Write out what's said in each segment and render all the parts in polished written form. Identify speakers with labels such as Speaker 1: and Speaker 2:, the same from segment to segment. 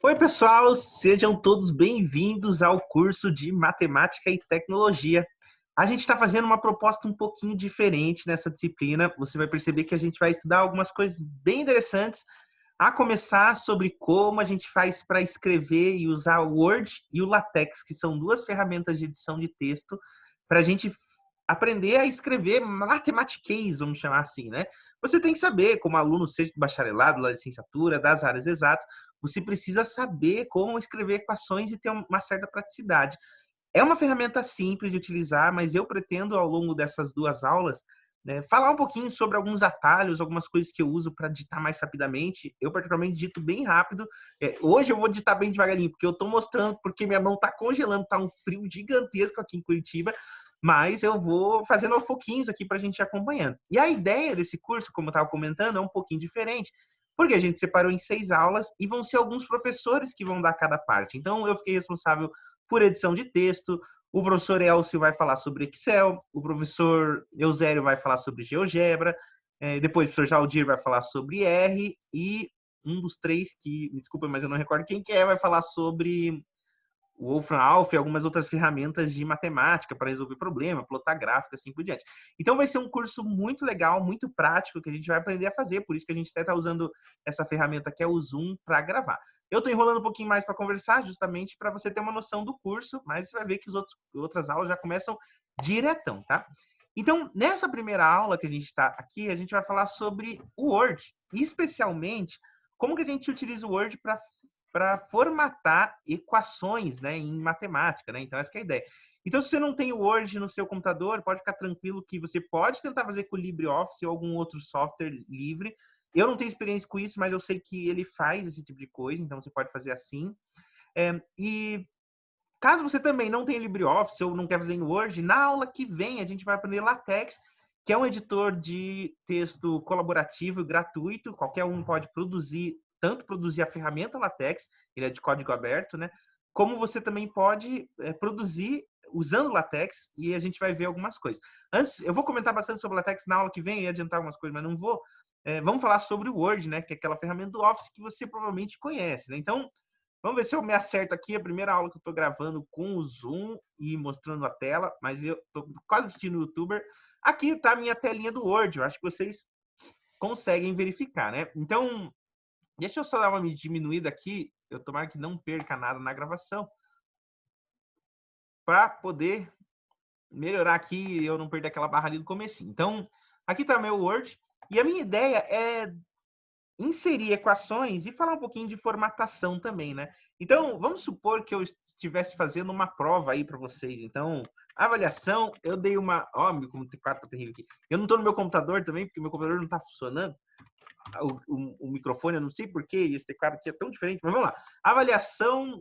Speaker 1: Oi, pessoal, sejam todos bem-vindos ao curso de Matemática e Tecnologia. A gente está fazendo uma proposta um pouquinho diferente nessa disciplina. Você vai perceber que a gente vai estudar algumas coisas bem interessantes, a começar sobre como a gente faz para escrever e usar o Word e o LaTeX, que são duas ferramentas de edição de texto, para a gente aprender a escrever matematiquês, vamos chamar assim, né? Você tem que saber, como aluno, seja do bacharelado, da licenciatura, das áreas exatas, você precisa saber como escrever equações e ter uma certa praticidade. É uma ferramenta simples de utilizar, mas eu pretendo, ao longo dessas duas aulas, né, falar um pouquinho sobre alguns atalhos, algumas coisas que eu uso para digitar mais rapidamente. Eu, particularmente, digito bem rápido. Hoje eu vou digitar bem devagarinho, porque eu estou mostrando, porque minha mão está congelando, está um frio gigantesco aqui em Curitiba, mas eu vou fazendo aos pouquinhos aqui para a gente ir acompanhando. E a ideia desse curso, como eu estava comentando, é um pouquinho diferente, porque a gente separou em 6 aulas e vão ser alguns professores que vão dar cada parte. Então, eu fiquei responsável por edição de texto, o professor Elcio vai falar sobre Excel, o professor Eusério vai falar sobre GeoGebra, depois o professor Jaldir vai falar sobre R, e um dos três, que, me desculpa, mas eu não recordo quem que é, vai falar sobre o Wolfram Alpha e algumas outras ferramentas de matemática para resolver problema, plotar gráfico, assim por diante. Então vai ser um curso muito legal, muito prático, que a gente vai aprender a fazer, por isso que a gente está usando essa ferramenta que é o Zoom para gravar. Eu estou enrolando um pouquinho mais para conversar, justamente para você ter uma noção do curso, mas você vai ver que outras aulas já começam diretão, tá? Então, nessa primeira aula que a gente está aqui, a gente vai falar sobre o Word, especialmente como que a gente utiliza o Word para formatar equações, né, em matemática, né? Então, essa que é a ideia. Então, se você não tem o Word no seu computador, pode ficar tranquilo que você pode tentar fazer com o LibreOffice ou algum outro software livre. Eu não tenho experiência com isso, mas eu sei que ele faz esse tipo de coisa, então você pode fazer assim. E caso você também não tenha LibreOffice ou não quer fazer em Word, na aula que vem a gente vai aprender LaTeX, que é um editor de texto colaborativo e gratuito. Qualquer um pode produzir, tanto produzir a ferramenta LaTeX, ele é de código aberto, né? Como você também pode produzir usando LaTeX, e a gente vai ver algumas coisas. Antes, eu vou comentar bastante sobre LaTeX na aula que vem e adiantar algumas coisas, mas não vou. Vamos falar sobre o Word, né? Que é aquela ferramenta do Office que você provavelmente conhece, né? Então, vamos ver se eu me acerto aqui. A primeira aula que eu estou gravando com o Zoom e mostrando a tela, mas eu estou quase assistindo o YouTuber. Aqui está a minha telinha do Word. Eu acho que vocês conseguem verificar, né? Então, deixa eu só dar uma diminuída aqui. Eu tomara que não perca nada na gravação, para poder melhorar aqui e eu não perder aquela barra ali no começo. Então, aqui está meu Word. E a minha ideia é inserir equações e falar um pouquinho de formatação também, né? Então, vamos supor que eu estivesse fazendo uma prova aí para vocês. Então, avaliação, eu dei uma... Ó, como o teclado tá terrível aqui. Eu não estou no meu computador também, porque meu computador não está funcionando. O microfone, eu não sei porquê, esse teclado aqui é tão diferente, mas vamos lá. Avaliação,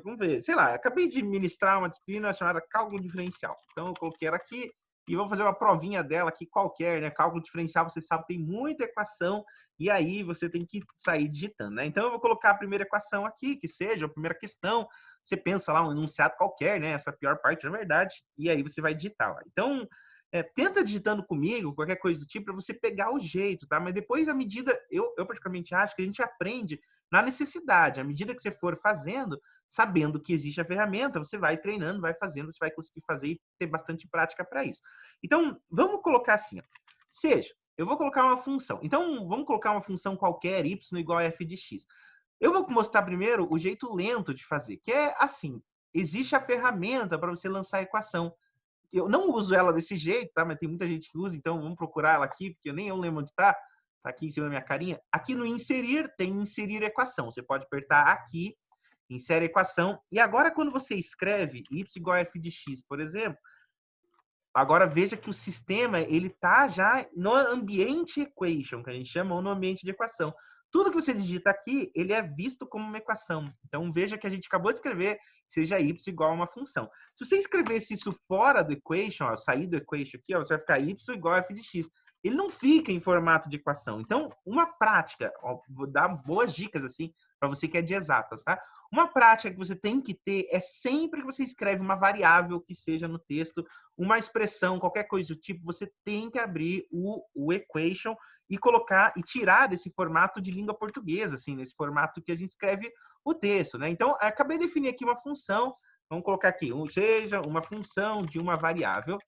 Speaker 1: vamos ver, sei lá, acabei de ministrar uma disciplina chamada cálculo diferencial. Então, eu coloquei ela aqui e vou fazer uma provinha dela aqui qualquer, né? Cálculo diferencial, você sabe, tem muita equação e aí você tem que sair digitando, né? Então, eu vou colocar a primeira equação aqui, que seja a primeira questão. Você pensa lá um enunciado qualquer, né? Essa é a pior parte, na verdade, e aí você vai digitar lá. Então, tenta digitando comigo, qualquer coisa do tipo, para você pegar o jeito, tá? Mas depois, à medida, eu particularmente acho que a gente aprende na necessidade. À medida que você for fazendo, sabendo que existe a ferramenta, você vai treinando, vai fazendo, você vai conseguir fazer e ter bastante prática para isso. Então, vamos colocar assim, ó. Seja, eu vou colocar uma função. Então, vamos colocar uma função qualquer, y igual a f de x. Eu vou mostrar primeiro o jeito lento de fazer, que é assim. Existe a ferramenta para você lançar a equação. Eu não uso ela desse jeito, tá? Mas tem muita gente que usa, então vamos procurar ela aqui, porque eu nem eu lembro onde tá. Tá aqui em cima da minha carinha. Aqui no inserir, tem inserir equação. Você pode apertar aqui, insere equação. E agora, quando você escreve y igual a f de x, por exemplo, agora veja que o sistema, ele tá já no ambiente equation, que a gente chama, ou no ambiente de equação. Tudo que você digita aqui, ele é visto como uma equação. Então, veja que a gente acabou de escrever, seja y igual a uma função. Se você escrevesse isso fora do equation, ó, sair do equation aqui, ó, você vai ficar y igual a f de x. ele não fica em formato de equação. Então, uma prática, ó, vou dar boas dicas assim para você que é de exatas, tá? Uma prática que você tem que ter é sempre que você escreve uma variável que seja no texto, uma expressão, qualquer coisa do tipo, você tem que abrir o equation e colocar e tirar desse formato de língua portuguesa, assim, nesse formato que a gente escreve o texto, né? Então, acabei de definir aqui uma função, vamos colocar aqui, seja uma função de uma variável.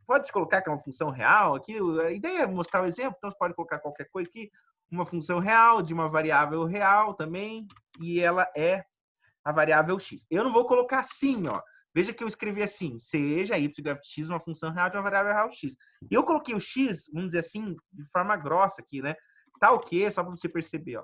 Speaker 1: Pode-se colocar que é uma função real aqui, a ideia é mostrar o exemplo, então você pode colocar qualquer coisa aqui, uma função real de uma variável real também, e ela é a variável x. Eu não vou colocar assim, ó. Veja que eu escrevi assim, seja y de x uma função real de uma variável real x. E eu coloquei o x, vamos dizer assim, de forma grossa aqui, né? Tá o quê? Só para você perceber, ó.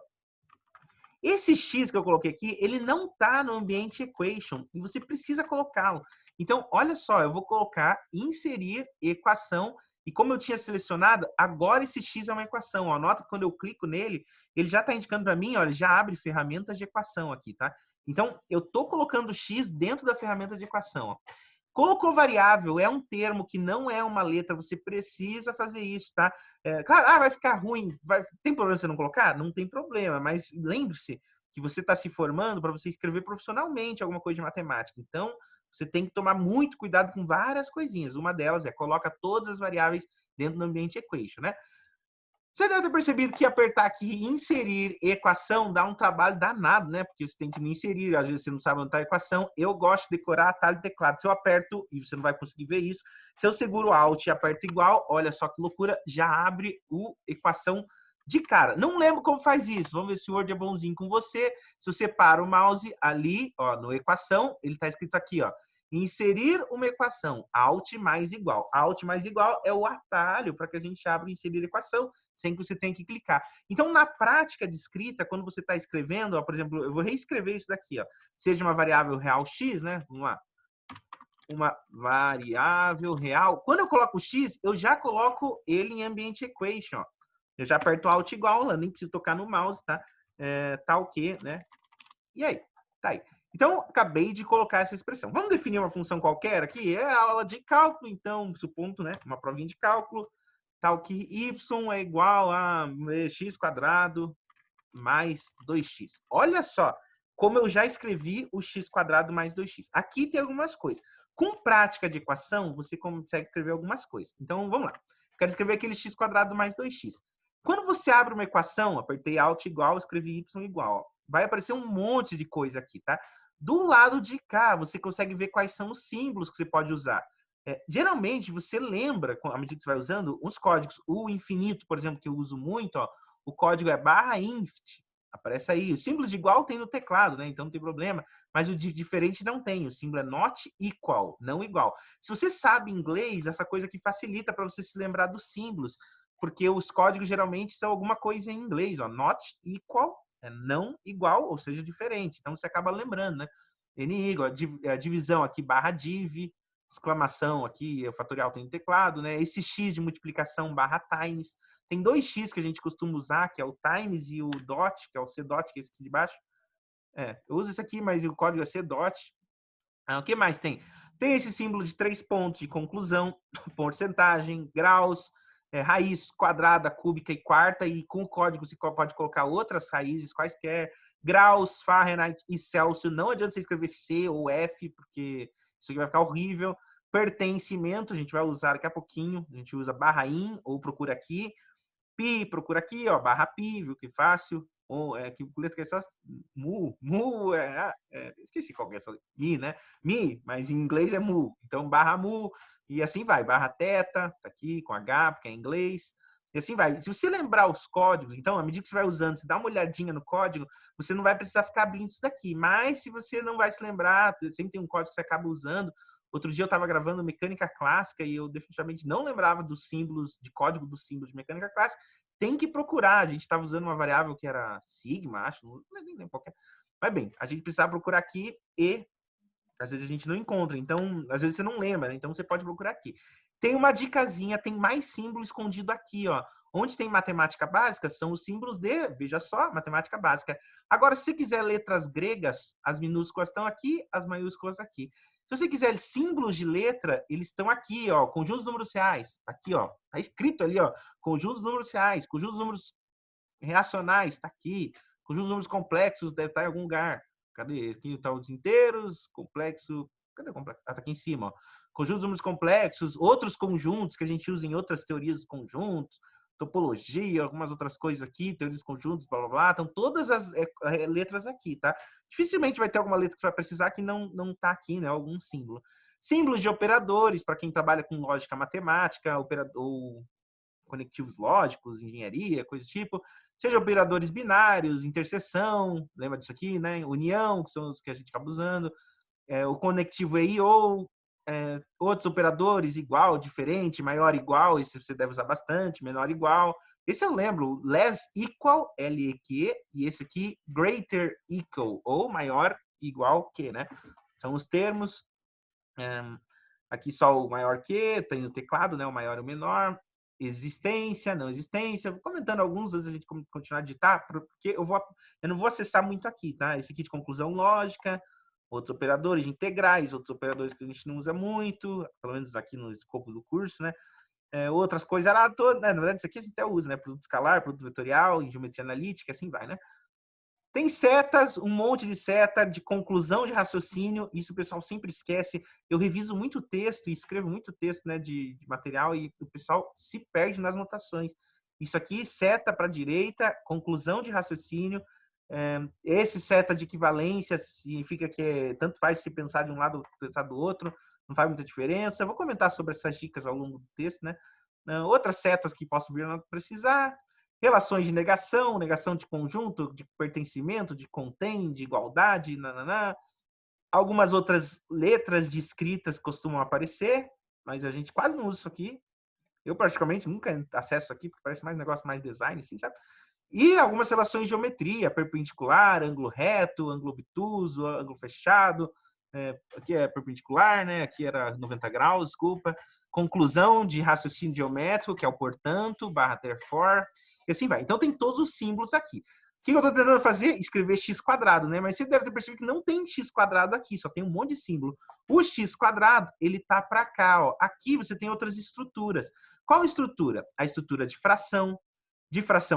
Speaker 1: Esse x que eu coloquei aqui, ele não está no ambiente equation e você precisa colocá-lo. Então, olha só, eu vou colocar inserir equação e como eu tinha selecionado, agora esse x é uma equação. Ó, nota que quando eu clico nele, ele já está indicando para mim, olha, já abre ferramentas de equação aqui, tá? Então, eu estou colocando o x dentro da ferramenta de equação. Ó. Colocou variável, é um termo que não é uma letra, você precisa fazer isso, tá? Claro, vai ficar ruim, tem problema você não colocar? Não tem problema, mas lembre-se que você está se formando para você escrever profissionalmente alguma coisa de matemática. Então, você tem que tomar muito cuidado com várias coisinhas. Uma delas é coloca todas as variáveis dentro do ambiente equation, né? Você deve ter percebido que apertar aqui inserir equação dá um trabalho danado, né? Porque você tem que inserir, às vezes você não sabe onde está a equação. Eu gosto de decorar atalho de teclado. Se eu aperto, e você não vai conseguir ver isso, se eu seguro Alt e aperto igual, olha só que loucura, já abre o equação de cara. Não lembro como faz isso. Vamos ver se o Word é bonzinho com você. Se você para o mouse ali, ó, no equação, ele está escrito aqui, ó. Inserir uma equação, Alt mais igual. Alt mais igual é o atalho para que a gente abra e inserir equação, sem que você tenha que clicar. Então, na prática de escrita, quando você está escrevendo, ó, por exemplo, eu vou reescrever isso daqui, ó, seja uma variável real x, né? Vamos lá. Uma variável real. Quando eu coloco x, eu já coloco ele em ambiente equation. Ó. Eu já aperto Alt igual, eu nem preciso tocar no mouse, tá? Tá o quê, né? E aí? Tá aí. Então, acabei de colocar essa expressão. Vamos definir uma função qualquer aqui? É a aula de cálculo, então, supondo, né? Uma provinha de cálculo, tal que y é igual a x quadrado mais 2x. Olha só como eu já escrevi o x quadrado mais 2x. Aqui tem algumas coisas. Com prática de equação, você consegue escrever algumas coisas. Então, vamos lá. Quero escrever aquele x quadrado mais 2x. Quando você abre uma equação, apertei Alt igual, escrevi y igual. Ó, vai aparecer um monte de coisa aqui, tá? Do lado de cá, você consegue ver quais são os símbolos que você pode usar. Geralmente, você lembra, à medida que você vai usando, os códigos. O infinito, por exemplo, que eu uso muito, ó, o código é /inft. Aparece aí. O símbolo de igual tem no teclado, né? Então não tem problema. Mas o de diferente não tem. O símbolo é not equal, não igual. Se você sabe inglês, essa coisa que facilita para você se lembrar dos símbolos. Porque os códigos geralmente são alguma coisa em inglês, ó. Not equal, não igual, ou seja, diferente. Então você acaba lembrando, né? N igual, a divisão aqui, /div, exclamação aqui, o fatorial tem no teclado, né? Esse x de multiplicação /times. Tem dois x que a gente costuma usar, que é o times e o dot, que é o c dot, que é esse aqui de baixo. Eu uso esse aqui, mas o código é c dot. O que mais tem? Tem esse símbolo de 3 pontos de conclusão, porcentagem, graus, raiz quadrada, cúbica e quarta, e com o código você pode colocar outras raízes quaisquer, graus, Fahrenheit e Celsius. Não adianta você escrever C ou F, porque isso aqui vai ficar horrível. Pertencimento, a gente vai usar daqui a pouquinho, a gente usa /in ou procura aqui. Pi, procura aqui, ó, /pi, viu que fácil. Ou, que letra que é só mu, esqueci qual que é essa, mi, né? Mi, mas em inglês é mu. Então, /mu, e assim vai. /teta, tá aqui com H, porque é em inglês. E assim vai. Se você lembrar os códigos, então, à medida que você vai usando, você dá uma olhadinha no código, você não vai precisar ficar abrindo isso daqui. Mas se você não vai se lembrar, sempre tem um código que você acaba usando. Outro dia eu estava gravando mecânica clássica e eu definitivamente não lembrava dos símbolos, de código dos símbolos de mecânica clássica. Tem que procurar. A gente estava usando uma variável que era sigma, acho, não lembro qualquer. Mas bem, a gente precisa procurar aqui e às vezes a gente não encontra. Então, às vezes você não lembra, né? Então você pode procurar aqui. Tem uma dicasinha, tem mais símbolo escondido aqui, ó. Onde tem matemática básica, são os símbolos de, veja só, matemática básica. Agora, se quiser letras gregas, as minúsculas estão aqui, as maiúsculas aqui. Se você quiser símbolos de letra, eles estão aqui, ó, conjuntos números reais, tá aqui, ó, tá escrito ali, ó, conjuntos números reais, conjuntos números reacionais, tá aqui, conjuntos números complexos deve estar em algum lugar. Cadê? Aqui tá os inteiros, complexo, cadê o complexo? Ah, tá aqui em cima, ó. Conjuntos números complexos, outros conjuntos que a gente usa em outras teorias dos conjuntos, topologia, algumas outras coisas aqui, teorias dos conjuntos, blá blá blá. Então, todas as letras aqui, tá? Dificilmente vai ter alguma letra que você vai precisar que não tá aqui, né? Algum símbolo. Símbolos de operadores, para quem trabalha com lógica matemática, operador, conectivos lógicos, engenharia, coisa do tipo. Seja operadores binários, interseção, lembra disso aqui, né? União, que são os que a gente acaba usando. O conectivo e ou outros operadores, igual, diferente, maior, igual, esse você deve usar bastante, menor, igual. Esse eu lembro, less, equal, L-E-Q, e esse aqui, greater, equal, ou maior, igual que, né? São os termos. Aqui só o maior que, tem o teclado, né? O maior e o menor. Existência, não existência. Vou comentando alguns antes da gente continuar a digitar, porque eu não vou acessar muito aqui, tá? Esse aqui de conclusão lógica, outros operadores de integrais, outros operadores que a gente não usa muito, pelo menos aqui no escopo do curso, né? Outras coisas lá, né? Na verdade, isso aqui a gente até usa, né? Produto escalar, produto vetorial, geometria analítica, assim vai, né? Tem setas, um monte de seta de conclusão de raciocínio, isso o pessoal sempre esquece. Eu reviso muito texto e escrevo muito texto, né, de material e o pessoal se perde nas notações. Isso aqui, seta para a direita, conclusão de raciocínio. Esse seta de equivalência significa que tanto faz se pensar de um lado ou pensar do outro, não faz muita diferença. Eu vou comentar sobre essas dicas ao longo do texto, né? Outras setas que posso vir a precisar. Relações de negação, negação de conjunto, de pertencimento, de contém, de igualdade, nananã. Algumas outras letras de escritas costumam aparecer, mas a gente quase não usa isso aqui. Eu, praticamente, nunca acesso isso aqui, porque parece mais um negócio mais design, assim, sabe? E algumas relações de geometria, perpendicular, ângulo reto, ângulo obtuso, ângulo fechado. Aqui é perpendicular, né? Aqui era 90 graus, desculpa. Conclusão de raciocínio geométrico, que é o portanto, barra therefore, e assim vai. Então tem todos os símbolos aqui. O que eu estou tentando fazer? Escrever x quadrado, né? Mas você deve ter percebido que não tem x quadrado aqui, só tem um monte de símbolo. O x quadrado, ele tá para cá, ó. Aqui você tem outras estruturas. Qual estrutura? A estrutura de fração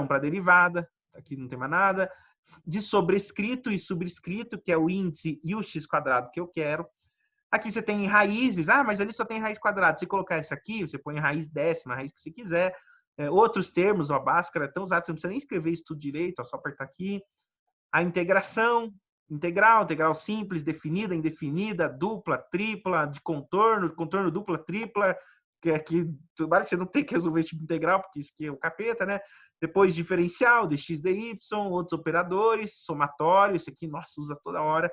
Speaker 1: para derivada, aqui não tem mais nada, de sobrescrito e subscrito, que é o índice e o x quadrado que eu quero. Aqui você tem raízes, mas ali só tem raiz quadrada. Se colocar essa aqui, você põe raiz décima, a raiz que você quiser. Outros termos, ó, Bhaskara é tão usado, você não precisa nem escrever isso tudo direito, ó, só apertar aqui. A integração, integral simples, definida, indefinida, dupla, tripla, de contorno dupla, tripla, que aqui, tomara que você não tenha que resolver esse tipo de integral, porque isso aqui é o capeta, né? Depois diferencial, dx, dy, outros operadores, somatório, isso aqui, nossa, usa toda hora.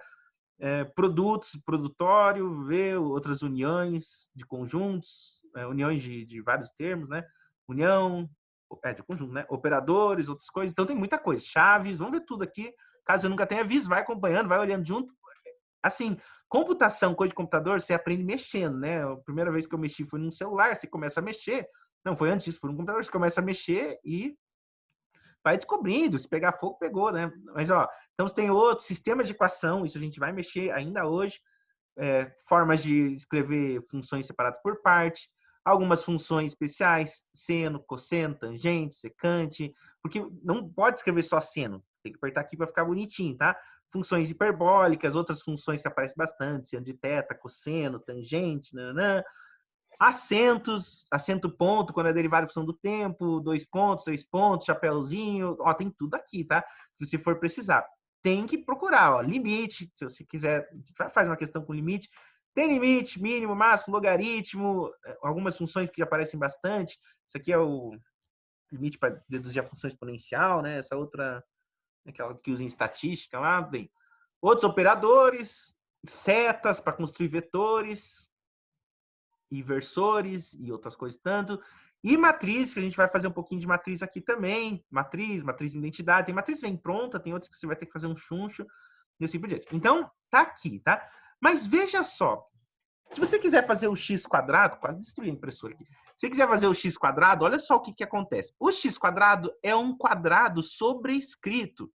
Speaker 1: Produtos, produtório, ver outras uniões de conjuntos, uniões de vários termos, né? União, de conjunto, né? Operadores, outras coisas. Então tem muita coisa. Chaves, vamos ver tudo aqui. Caso você nunca tenha visto, vai acompanhando, vai olhando junto. Assim, computação, coisa de computador, você aprende mexendo, né? A primeira vez que eu mexi foi num celular, você começa a mexer. Não, foi antes disso, foi num computador, você começa a mexer e vai descobrindo, se pegar fogo, pegou, né? Mas, ó, então você tem outro sistema de equação, isso a gente vai mexer ainda hoje, formas de escrever funções separadas por parte, algumas funções especiais, seno, cosseno, tangente, secante, porque não pode escrever só seno, tem que apertar aqui para ficar bonitinho, tá? Funções hiperbólicas, outras funções que aparecem bastante, seno de teta, cosseno, tangente, nananã. Acentos, acento ponto, quando é derivada de função do tempo, 2 pontos, 3 pontos, chapéuzinho, ó, tem tudo aqui, tá? Se for precisar. Tem que procurar, ó, limite, se você quiser, faz uma questão com limite. Tem limite, mínimo, máximo, logaritmo, algumas funções que aparecem bastante. Isso aqui é o limite para deduzir a função exponencial, né? Essa outra, aquela que usa em estatística lá, bem. Outros operadores, setas para construir vetores, inversores e outras coisas tanto. E matriz, que a gente vai fazer um pouquinho de matriz aqui também. Matriz de identidade. Tem matriz vem pronta, tem outras que você vai ter que fazer um chuncho e assim por diante. Então, tá aqui, tá? Mas veja só. Se você quiser fazer o x quadrado, quase destruí a impressora aqui. Se você quiser fazer o x quadrado, olha só o que acontece. O x quadrado é um quadrado sobrescrito.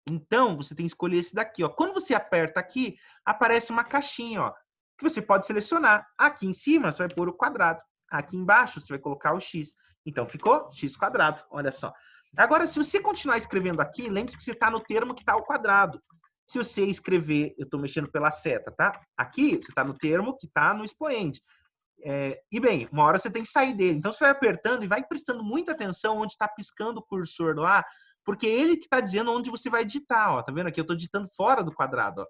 Speaker 1: Então, você tem que escolher esse daqui, ó. Quando você aperta aqui, aparece uma caixinha, ó. que você pode selecionar. Aqui em cima, você vai pôr o quadrado. Aqui embaixo, você vai colocar o x. Então, ficou x quadrado. Olha só. Agora, se você continuar escrevendo aqui, lembre-se que você está no termo que está ao quadrado. Se você escrever, eu estou mexendo pela seta, tá? Aqui, você está no termo que está no expoente. E bem, uma hora você tem que sair dele. Então, você vai apertando e vai prestando muita atenção onde está piscando o cursor lá, porque ele que está dizendo onde você vai digitar. Ó, tá vendo aqui? Eu estou digitando fora do quadrado. Ó.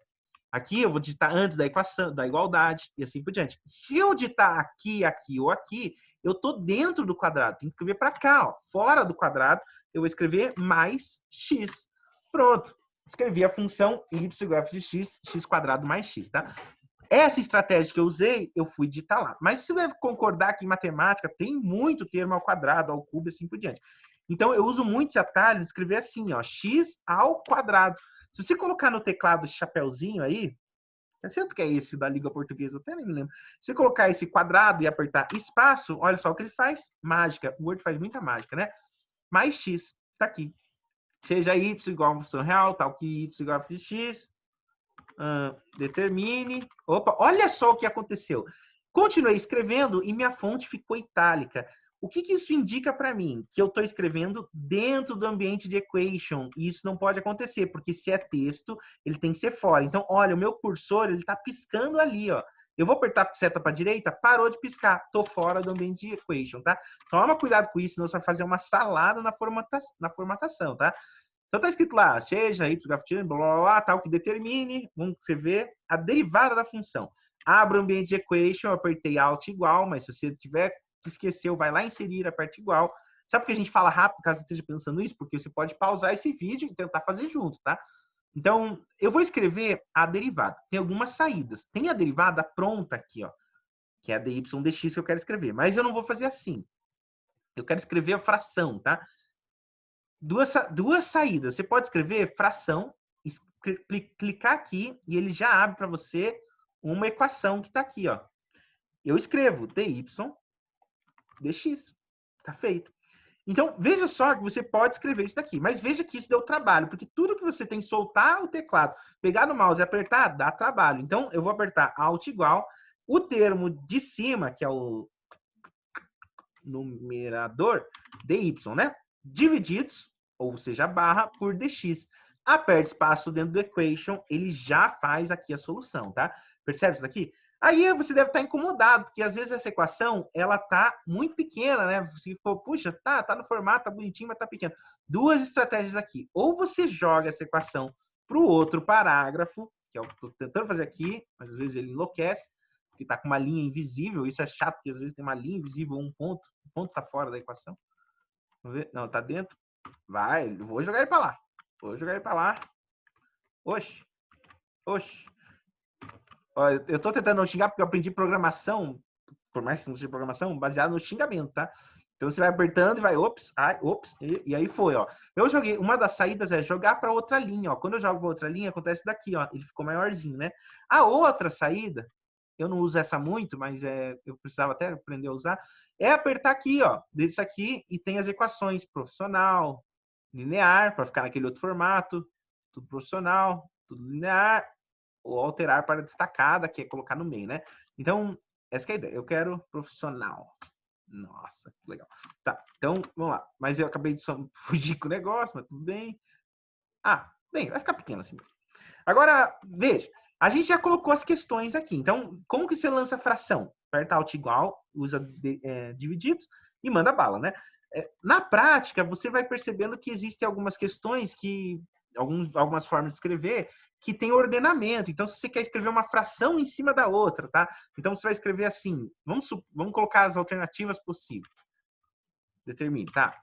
Speaker 1: Aqui eu vou digitar antes da equação, da igualdade e assim por diante. Se eu digitar aqui, aqui ou aqui, eu estou dentro do quadrado. Tem que escrever para cá, ó, fora do quadrado. Eu vou escrever mais x. Pronto. Escrevi a função y igual a f de x, x quadrado mais x, tá? Essa estratégia que eu usei, eu fui digitar lá. Mas você deve concordar que em matemática tem muito termo ao quadrado, ao cubo e assim por diante. Então, eu uso muito esse atalho de escrever assim, ó, x ao quadrado. Se você colocar no teclado esse chapéuzinho aí, eu sei que é esse da língua portuguesa, eu até nem me lembro. Se você colocar esse quadrado e apertar espaço, olha só o que ele faz. Mágica. O Word faz muita mágica, né? Mais x, tá aqui. Seja y igual a uma função real, tal que y igual a f de x. Determine. Opa, olha só o que aconteceu. Continuei escrevendo e minha fonte ficou itálica. O que isso indica para mim? Que eu estou escrevendo dentro do ambiente de equation. E isso não pode acontecer, porque se é texto, ele tem que ser fora. Então, olha, o meu cursor ele está piscando ali, ó. Eu vou apertar a seta para a direita, parou de piscar. Estou fora do ambiente de equation, tá? Toma cuidado com isso, senão você vai fazer uma salada na formatação, tá? Então tá escrito lá, seja y, blá, blá, blá, tal, que determine, vamos escrever a derivada da função. Abra o ambiente de equation, eu apertei Alt igual, mas se você tiver que esqueceu, vai lá inserir, aperta igual. Sabe por que a gente fala rápido, caso você esteja pensando isso? Porque você pode pausar esse vídeo e tentar fazer junto, tá? Então, eu vou escrever a derivada. Tem algumas saídas. Tem a derivada pronta aqui, ó, que é a dy dx que eu quero escrever. Mas eu não vou fazer assim. Eu quero escrever a fração, tá? Duas saídas. Você pode escrever fração, clicar aqui e ele já abre para você uma equação que está aqui, ó. Eu escrevo dy dx. Tá feito. Então, veja só que você pode escrever isso daqui, mas veja que isso deu trabalho, porque tudo que você tem que soltar o teclado, pegar no mouse e apertar, dá trabalho. Então, eu vou apertar Alt igual, o termo de cima, que é o numerador, dy, né? Divididos, ou seja, barra, por dx. Aperta espaço dentro do equation, ele já faz aqui a solução, tá? Percebe isso daqui? Aí você deve estar incomodado, porque às vezes essa equação, ela tá muito pequena, né? Você ficou, puxa, tá no formato, tá bonitinho, mas tá pequeno. Duas estratégias aqui. Ou você joga essa equação para o outro parágrafo, que é o que eu tô tentando fazer aqui, mas às vezes ele enlouquece, porque tá com uma linha invisível. Isso é chato, porque às vezes tem uma linha invisível, um ponto tá fora da equação. Vamos ver. Não, tá dentro. Vai, vou jogar ele para lá. Vou jogar ele para lá. Oxe. Oxe. Ó, eu tô tentando não xingar porque eu aprendi programação, por mais que não seja programação, baseado no xingamento, tá? Então você vai apertando e vai, ops, ai, ops, e aí foi, ó. Eu joguei, uma das saídas é jogar para outra linha, ó. Quando eu jogo para outra linha, acontece daqui, ó. Ele ficou maiorzinho, né? A outra saída, eu não uso essa muito, mas eu precisava até aprender a usar, é apertar aqui, ó, desse aqui, e tem as equações profissional, linear, para ficar naquele outro formato, tudo profissional, tudo linear, ou alterar para destacada, que é colocar no meio, né? Então, essa que é a ideia. Eu quero profissional. Nossa, que legal. Tá, então, vamos lá. Mas eu acabei de fugir com o negócio, mas tudo bem. Ah, bem, vai ficar pequeno assim. Agora, veja. A gente já colocou as questões aqui. Então, como que você lança a fração? Aperta Alt igual, usa divididos e manda bala, né? Na prática, você vai percebendo que existem algumas questões que algumas formas de escrever que tem ordenamento. Então, se você quer escrever uma fração em cima da outra, tá? Então, você vai escrever assim. Vamos colocar as alternativas possíveis. Determine, tá?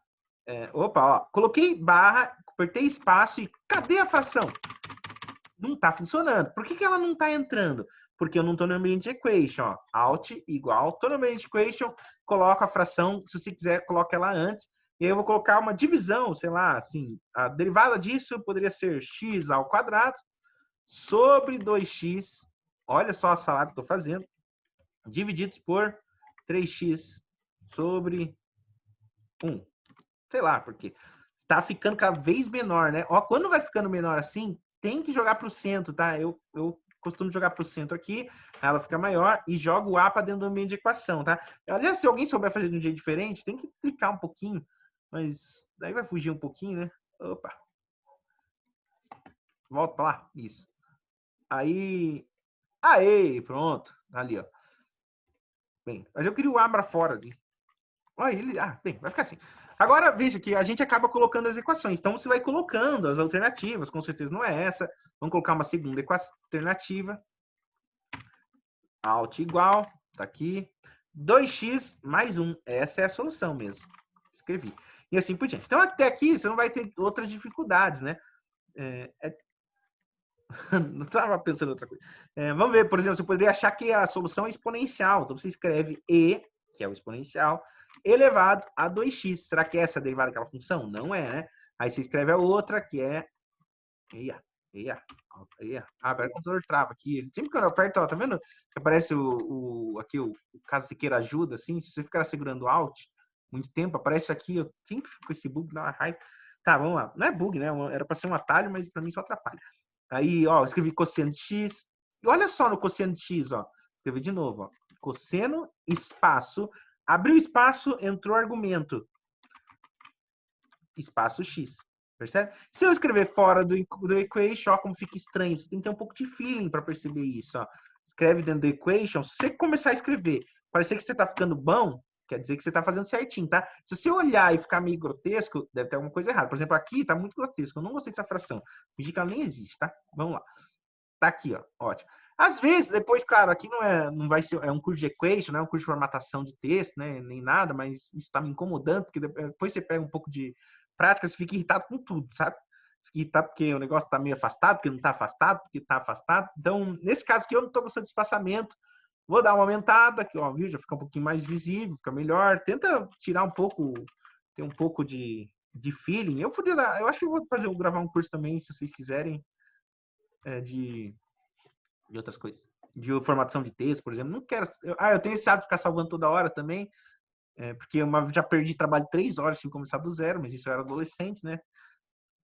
Speaker 1: Opa, ó. Coloquei barra, apertei espaço e cadê a fração? Não está funcionando. Por que ela não está entrando? Porque eu não estou no ambiente de equation. Ó. Alt igual, estou no ambiente de equation, coloco a fração, se você quiser, coloca ela antes. E aí eu vou colocar uma divisão, sei lá, assim, a derivada disso poderia ser x ao quadrado sobre 2x, olha só a salada que estou fazendo, divididos por 3x sobre 1. Sei lá, porque tá ficando cada vez menor, né? Ó, quando vai ficando menor assim, tem que jogar para o centro, tá? Eu costumo jogar para o centro aqui, ela fica maior e joga o A para dentro do ambiente de equação, tá? Aliás, se alguém souber fazer de um jeito diferente, tem que clicar um pouquinho, mas daí vai fugir um pouquinho, né? Opa. Volta para lá, isso. Aí, aê, pronto, ali, ó. Bem, mas eu queria o A para fora ali. Olha, ele, bem, vai ficar assim. Agora, veja que a gente acaba colocando as equações. Então, você vai colocando as alternativas. Com certeza não é essa. Vamos colocar uma segunda alternativa. Alt igual, tá aqui. 2x mais 1. Essa é a solução mesmo. Escrevi. E assim por diante. Então, até aqui, você não vai ter outras dificuldades, né? Não estava pensando em outra coisa. Vamos ver, por exemplo, você poderia achar que a solução é exponencial. Então, você escreve e, que é o exponencial, elevado a 2x. Será que essa é a derivada daquela função? Não é, né? Aí você escreve a outra, que é EA. Agora o computador trava aqui. Sempre que eu aperto, ó, tá vendo que aparece aqui o caso você queira ajuda, assim, se você ficar segurando Alt muito tempo, aparece aqui, eu sempre fico com esse bug, dá uma raiva. Tá, vamos lá. Não é bug, né? Era para ser um atalho, mas para mim só atrapalha. Aí, ó, eu escrevi cosseno de x. E olha só no cosseno de x, ó. Escrevi de novo, ó. Cosseno, espaço. Abriu espaço, entrou argumento. Espaço x. Percebe? Se eu escrever fora do equation, ó, como fica estranho. Você tem que ter um pouco de feeling para perceber isso, ó. Escreve dentro do equation. Se você começar a escrever, parecer que você tá ficando bom, quer dizer que você tá fazendo certinho, tá? Se você olhar e ficar meio grotesco, deve ter alguma coisa errada. Por exemplo, aqui tá muito grotesco. Eu não gostei dessa fração. Fingir que ela nem existe, tá? Vamos lá. Tá aqui, ó. Ótimo. Às vezes, depois, claro, aqui não vai ser, é um curso de equation, não é um curso de formatação de texto, né? Nem nada, mas isso tá me incomodando, porque depois você pega um pouco de prática, você fica irritado com tudo, sabe? Fica irritado porque o negócio tá meio afastado, porque não tá afastado, porque tá afastado. Então, nesse caso aqui, eu não tô gostando de espaçamento. Vou dar uma aumentada aqui, ó, viu? Já fica um pouquinho mais visível, fica melhor. Tenta tirar um pouco, ter um pouco de feeling. Eu acho que eu vou gravar um curso também, se vocês quiserem, de outras coisas. De formatação de texto, por exemplo. Não quero. Eu tenho esse hábito de ficar salvando toda hora também. Porque eu já perdi trabalho 3 horas, tive que começar do zero, mas isso eu era adolescente, né?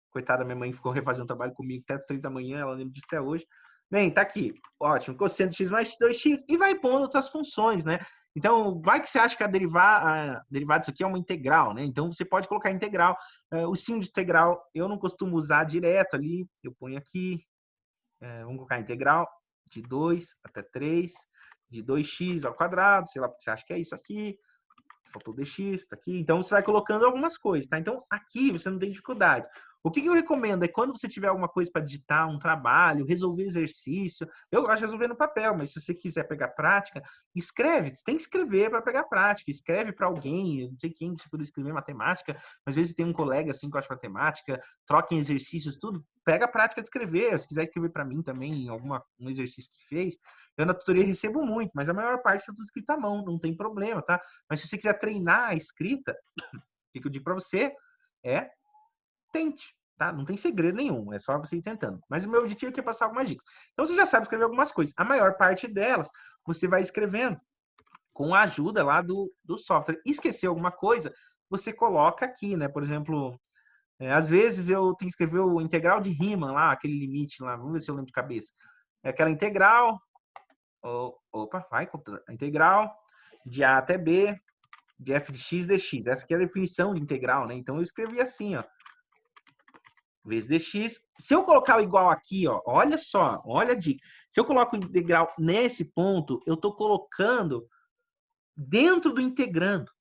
Speaker 1: Coitada, minha mãe ficou refazendo trabalho comigo até as 3 da manhã, ela lembra disso até hoje. Bem, tá aqui. Ótimo. Cosseno de x mais 2x e vai pondo outras funções, né? Então, vai que você acha que a derivada disso aqui é uma integral, né? Então, você pode colocar integral. O signo de integral eu não costumo usar direto ali. Eu ponho aqui. Vamos colocar integral de 2 até 3, de 2x ao quadrado, sei lá porque você acha que é isso aqui. Faltou dx, tá aqui. Então, você vai colocando algumas coisas, tá? Então, aqui você não tem dificuldade. O que eu recomendo é quando você tiver alguma coisa para digitar, um trabalho, resolver exercício. Eu gosto de resolver no papel, mas se você quiser pegar prática, escreve. Você tem que escrever para pegar prática. Escreve para alguém, não sei quem você pode escrever matemática, mas às vezes tem um colega assim que gosta de matemática, troca em exercícios, tudo. Pega a prática de escrever. Se quiser escrever para mim também, um exercício que fez. Eu na tutoria recebo muito, mas a maior parte é tudo escrito à mão, não tem problema, tá? Mas se você quiser treinar a escrita, o que eu digo para você é tente, tá? Não tem segredo nenhum, é só você ir tentando. Mas o meu objetivo aqui é passar algumas dicas. Então você já sabe escrever algumas coisas. A maior parte delas você vai escrevendo com a ajuda lá do software. Esquecer alguma coisa, você coloca aqui, né? Por exemplo, às vezes eu tenho que escrever o integral de Riemann lá, aquele limite lá, vamos ver se eu lembro de cabeça. É aquela integral, a integral de A até B, de f de x dx. Essa aqui é a definição de integral, né? Então eu escrevi assim, ó. Vezes dx. Se eu colocar o igual aqui, ó, olha só, olha a dica. Se eu coloco o integral nesse ponto, eu estou colocando dentro do integrando.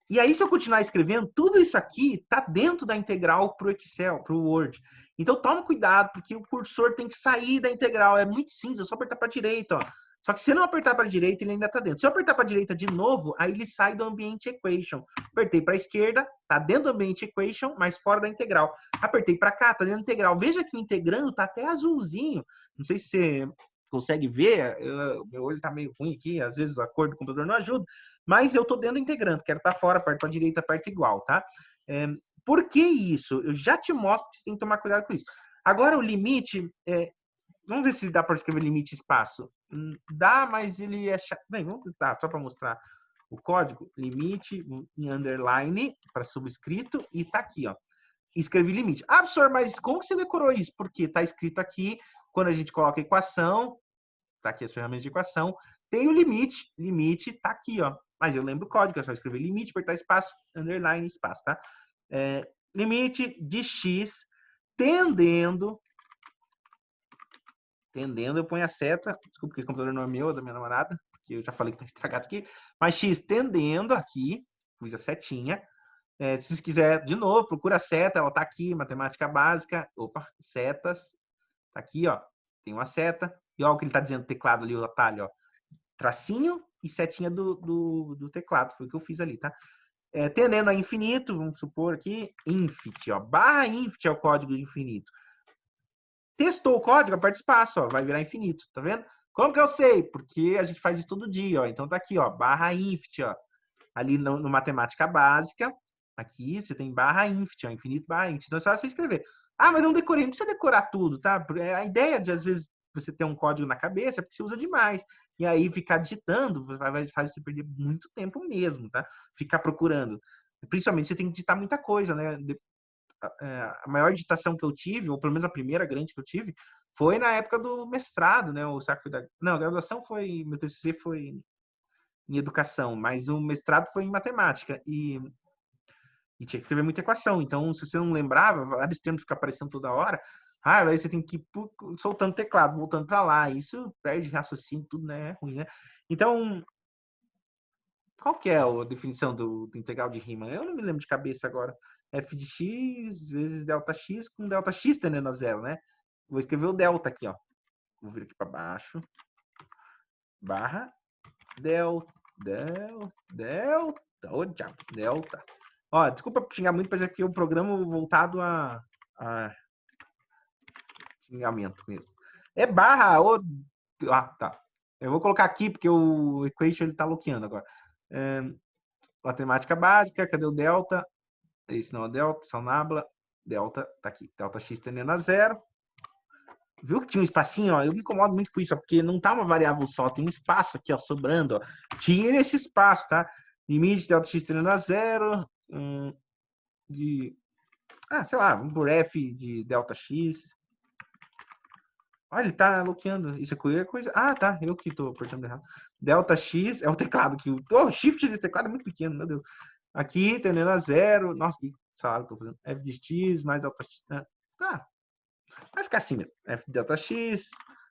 Speaker 1: E aí, se eu continuar escrevendo, tudo isso aqui está dentro da integral para o Excel, para o Word. Então, toma cuidado, porque o cursor tem que sair da integral. É muito simples, é só apertar para a direita, ó. Só que se não apertar para a direita, ele ainda está dentro. Se eu apertar para a direita de novo, aí ele sai do ambiente equation. Apertei para a esquerda, está dentro do ambiente equation, mas fora da integral. Apertei para cá, está dentro da integral. Veja que o integrando está até azulzinho. Não sei se você consegue ver, meu olho está meio ruim aqui, às vezes a cor do computador não ajuda, mas eu estou dentro do integrando, quero estar fora, aperto para a direita, aperto igual, tá? Por que isso? Eu já te mostro que você tem que tomar cuidado com isso. Agora o limite, vamos ver se dá para escrever limite espaço. Dá, mas ele é chato. Bem, vamos tentar, só para mostrar o código. Limite em underline para subscrito e tá aqui, ó. Escrevi limite. Ah, professor, mas como que você decorou isso? Porque tá escrito aqui Quando a gente coloca a equação, tá aqui as ferramentas de equação, tem o limite. Limite tá aqui, ó. Mas eu lembro o código, é só escrever limite, apertar espaço, underline, espaço, tá? Limite de x tendendo, eu ponho a seta, desculpa que esse computador não é meu, é da minha namorada, porque eu já falei que tá estragado aqui, mas x tendendo aqui, pus a setinha. Se vocês quiserem, de novo, procura a seta, ela tá aqui, matemática básica, opa, setas, tá aqui, ó, tem uma seta, e olha o que ele tá dizendo no teclado ali, o atalho, ó, tracinho e setinha do teclado, foi o que eu fiz ali, tá? Tendendo a infinito, vamos supor aqui, infinite, ó, barra infinite é o código de infinito. Testou o código, aperta espaço, ó, vai virar infinito, tá vendo? Como que eu sei? Porque a gente faz isso todo dia, ó. Então tá aqui, ó, barra infinite, ó. Ali no matemática básica, aqui você tem barra infinite, ó, infinito barra infinite. Então é só você escrever. Ah, mas eu não decorei, não precisa decorar tudo, tá? A ideia de, às vezes, você ter um código na cabeça é porque você usa demais. E aí ficar digitando vai fazer você perder muito tempo mesmo, tá? Ficar procurando. Principalmente você tem que digitar muita coisa, né? A maior digitação que eu tive, ou pelo menos a primeira grande que eu tive, foi na época do mestrado, né? O saco foi da... Não, a graduação foi... Meu TCC foi em educação, mas o mestrado foi em matemática. E tinha que escrever muita equação. Então, se você não lembrava, vários termos ficam aparecendo toda hora, aí você tem que ir soltando teclado, voltando para lá. Isso perde raciocínio, tudo, né? É ruim, né? Então, qual que é a definição do integral de Riemann? Eu não me lembro de cabeça agora. F de x vezes delta x com delta x tendendo a zero, né? Vou escrever o delta aqui, ó. Vou vir aqui para baixo. Barra delta, delta. Ó, desculpa xingar muito, mas é que o programa voltado a xingamento mesmo. É barra ou... Ah, tá. Eu vou colocar aqui porque o equation ele tá bloqueando agora. Matemática básica, cadê o delta? Esse não é delta, só nabla. Delta, tá aqui. Delta x tendendo a zero. Viu que tinha um espacinho, ó? Eu me incomodo muito com isso, ó, porque não tá uma variável só, tem um espaço aqui, ó, sobrando, ó. Tira esse espaço, tá? Limite de delta x tendendo a zero. Sei lá, vamos por f de delta x. Olha, ele tá bloqueando. Isso aqui é coisa... Ah, tá. Eu que tô apertando errado. Delta x é o teclado aqui. O shift desse teclado é muito pequeno, meu Deus. Aqui, tendendo a zero. Nossa, que salada que eu tô fazendo. F de x mais delta x. Tá. Vai ficar assim mesmo. F de delta x.